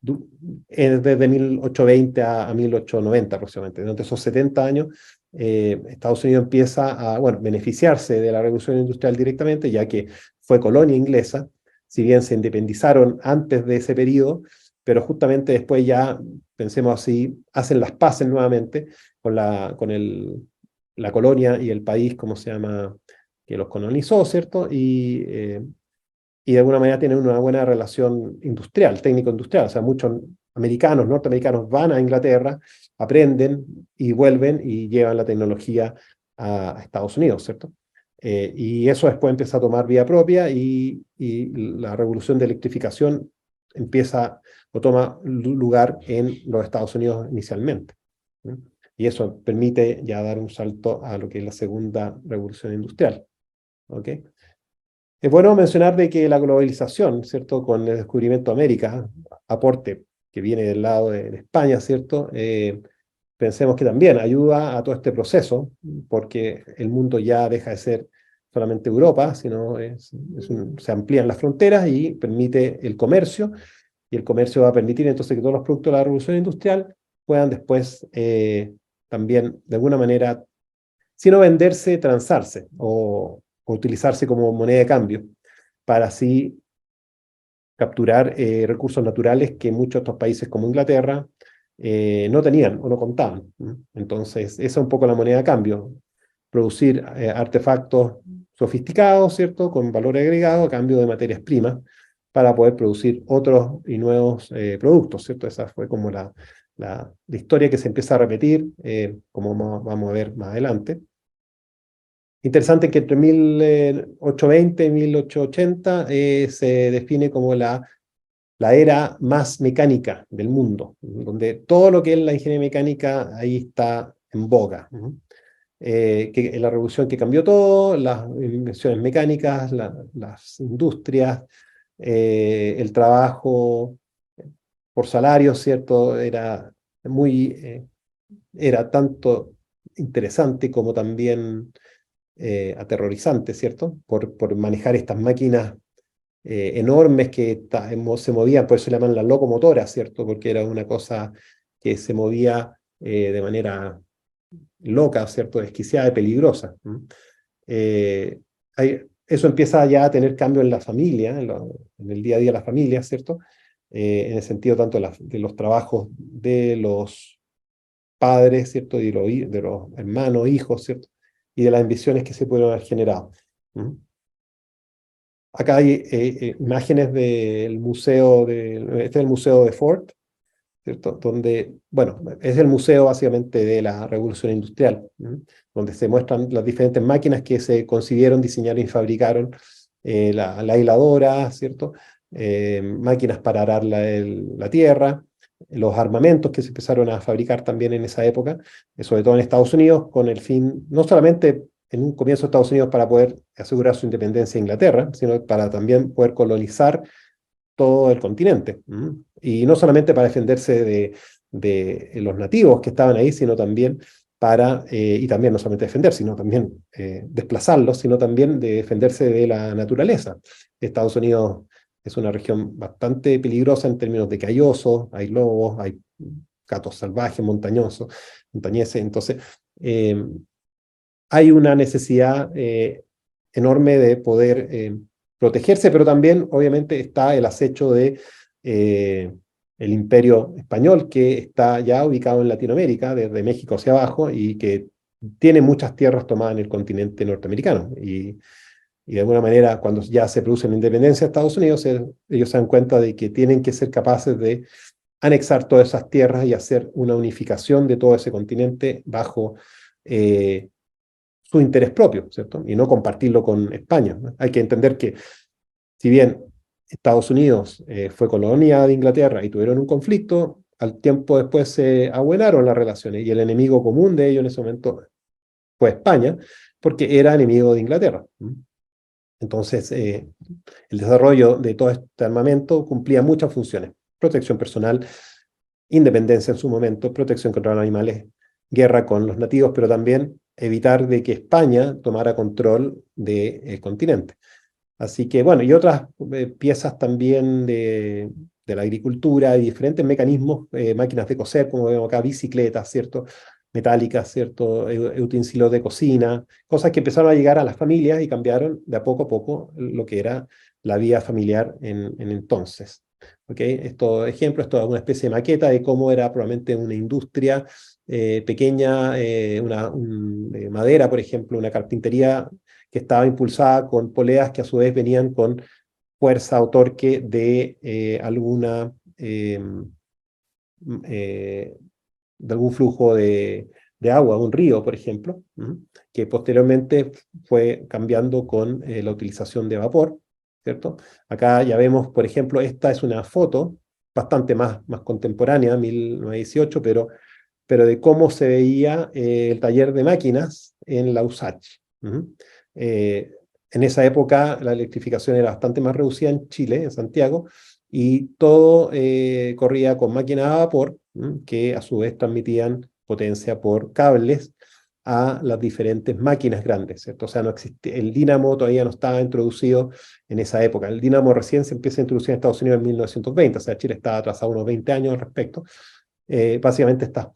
desde 1820 a 1890 aproximadamente. Durante esos 70 años, Estados Unidos empieza a, bueno, beneficiarse de la revolución industrial directamente, ya que fue colonia inglesa, si bien se independizaron antes de ese periodo, pero justamente después ya, pensemos así, hacen las paces nuevamente con la colonia y el país, como se llama, que los colonizó, ¿cierto? Y de alguna manera tienen una buena relación industrial, técnico-industrial. O sea, muchos americanos, norteamericanos van a Inglaterra, aprenden y vuelven y llevan la tecnología a Estados Unidos, ¿cierto? Y eso después empieza a tomar vía propia y la revolución de electrificación empieza o toma lugar en los Estados Unidos inicialmente. ¿Sí? Y eso permite ya dar un salto a lo que es la segunda revolución industrial. ¿Ok? Es bueno mencionar de que la globalización, ¿cierto? Con el descubrimiento de América, aporte que viene del lado de España, ¿cierto? Pensemos que también ayuda a todo este proceso, porque el mundo ya deja de ser solamente Europa, sino se amplían las fronteras y permite el comercio, y el comercio va a permitir entonces que todos los productos de la revolución industrial puedan después también, de alguna manera, si no venderse, transarse o utilizarse como moneda de cambio, para así capturar recursos naturales que muchos de estos países como Inglaterra no tenían o no contaban. Entonces, esa es un poco la moneda de cambio, producir artefactos sofisticados, ¿cierto?, con valor agregado a cambio de materias primas para poder producir otros y nuevos productos, ¿cierto? Esa fue como la historia que se empieza a repetir, como vamos a ver más adelante. Interesante que entre 1820 y 1880 se define como la era más mecánica del mundo, donde todo lo que es la ingeniería mecánica ahí está en boga. Que la revolución que cambió todo, las invenciones mecánicas, las industrias, el trabajo por salario, ¿cierto? Era tanto interesante como también aterrorizante, ¿cierto? Por manejar estas máquinas enormes que se movían, por eso se llaman las locomotoras, ¿cierto? Porque era una cosa que se movía de manera loca, ¿cierto? Desquiciada y peligrosa. Eso empieza ya a tener cambio en la familia, en el día a día de la familia, ¿cierto? En el sentido tanto de los trabajos de los padres, ¿cierto? Y de los hermanos, hijos, ¿cierto? Y de las ambiciones que se pudieron haber generado. Acá hay imágenes del museo, este es el museo de Ford, ¿cierto? Donde, bueno, es el museo básicamente de la revolución industrial, donde se muestran las diferentes máquinas que se concibieron, diseñaron y fabricaron, la hiladora, ¿cierto? Máquinas para arar la tierra, los armamentos que se empezaron a fabricar también en esa época, sobre todo en Estados Unidos, con el fin, no solamente en un comienzo de Estados Unidos para poder asegurar su independencia de Inglaterra, sino para también poder colonizar todo el continente. Y no solamente para defenderse de los nativos que estaban ahí, sino también y también no solamente defender, sino también desplazarlos, sino también de defenderse de la naturaleza. Estados Unidos es una región bastante peligrosa en términos de que hay osos, hay lobos, hay gatos salvajes, montañeses, entonces hay una necesidad enorme de poder protegerse, pero también obviamente está el acecho de el imperio español, que está ya ubicado en Latinoamérica, desde México hacia abajo, y que tiene muchas tierras tomadas en el continente norteamericano. Y de alguna manera, cuando ya se produce la independencia de Estados Unidos, ellos se dan cuenta de que tienen que ser capaces de anexar todas esas tierras y hacer una unificación de todo ese continente bajo su interés propio, ¿cierto? Y no compartirlo con España, ¿no? Hay que entender que, si bien Estados Unidos fue colonia de Inglaterra y tuvieron un conflicto, al tiempo después se abuenaron las relaciones y el enemigo común de ellos en ese momento fue España, porque era enemigo de Inglaterra. Entonces, el desarrollo de todo este armamento cumplía muchas funciones: protección personal, independencia en su momento, protección contra los animales, guerra con los nativos, pero también evitar de que España tomara control del continente. Así que, bueno, y otras piezas también de la agricultura y diferentes mecanismos, máquinas de coser, como vemos acá, bicicletas, ¿cierto? Metálicas, ¿cierto? Utensilios de cocina, cosas que empezaron a llegar a las familias y cambiaron de a poco lo que era la vida familiar en entonces. ¿Okay? Esto es una especie de maqueta de cómo era probablemente una industria pequeña, de madera, por ejemplo, una carpintería que estaba impulsada con poleas que a su vez venían con fuerza o torque de algún flujo de agua, un río, por ejemplo, que posteriormente fue cambiando con la utilización de vapor, ¿cierto? Acá ya vemos, por ejemplo, esta es una foto bastante más contemporánea, 1918, pero de cómo se veía el taller de máquinas en la USACH. En esa época la electrificación era bastante más reducida en Chile, en Santiago, y todo corría con máquinas a vapor, que a su vez transmitían potencia por cables a las diferentes máquinas grandes, ¿cierto? O sea, no existía, el dínamo todavía no estaba introducido en esa época. El dínamo recién se empieza a introducir en Estados Unidos en 1920, o sea, Chile estaba atrasado unos 20 años al respecto. Básicamente estas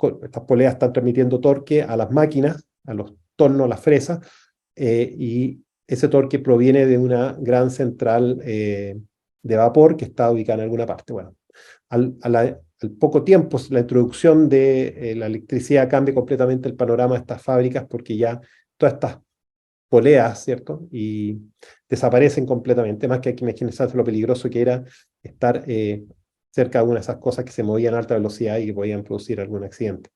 poleas están transmitiendo torque a las máquinas, a los tornos, a las fresas, y ese torque proviene de una gran central de vapor que está ubicada en alguna parte. Bueno, al poco tiempo, la introducción de la electricidad cambia completamente el panorama de estas fábricas, porque ya todas estas poleas, ¿cierto? Y desaparecen completamente, más que hay que imaginarse lo peligroso que era estar cerca de una de esas cosas que se movían a alta velocidad y que podían producir algún accidente.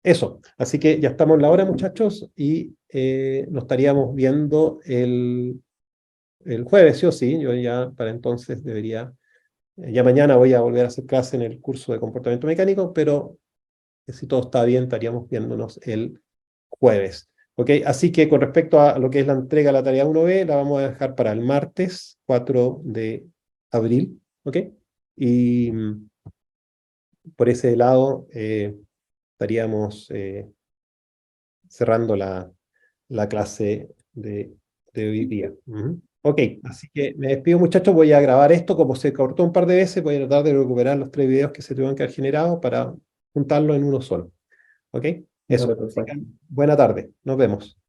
Eso, así que ya estamos en la hora, muchachos, y nos estaríamos viendo el jueves, sí o sí. Yo ya para entonces debería, ya mañana voy a volver a hacer clase en el curso de comportamiento mecánico, pero si todo está bien, estaríamos viéndonos el jueves. ¿Ok? Así que con respecto a lo que es la entrega de la tarea 1B, la vamos a dejar para el martes 4 de abril. ¿Ok? Y por ese lado estaríamos cerrando la clase de hoy día. Ok, así que me despido, muchachos. Voy a grabar esto. Como se cortó un par de veces, voy a tratar de recuperar los 3 videos que se tuvieron que haber generado para juntarlo en uno solo. ¿Ok? Eso. Vale, perfecto. Buena tarde. Nos vemos.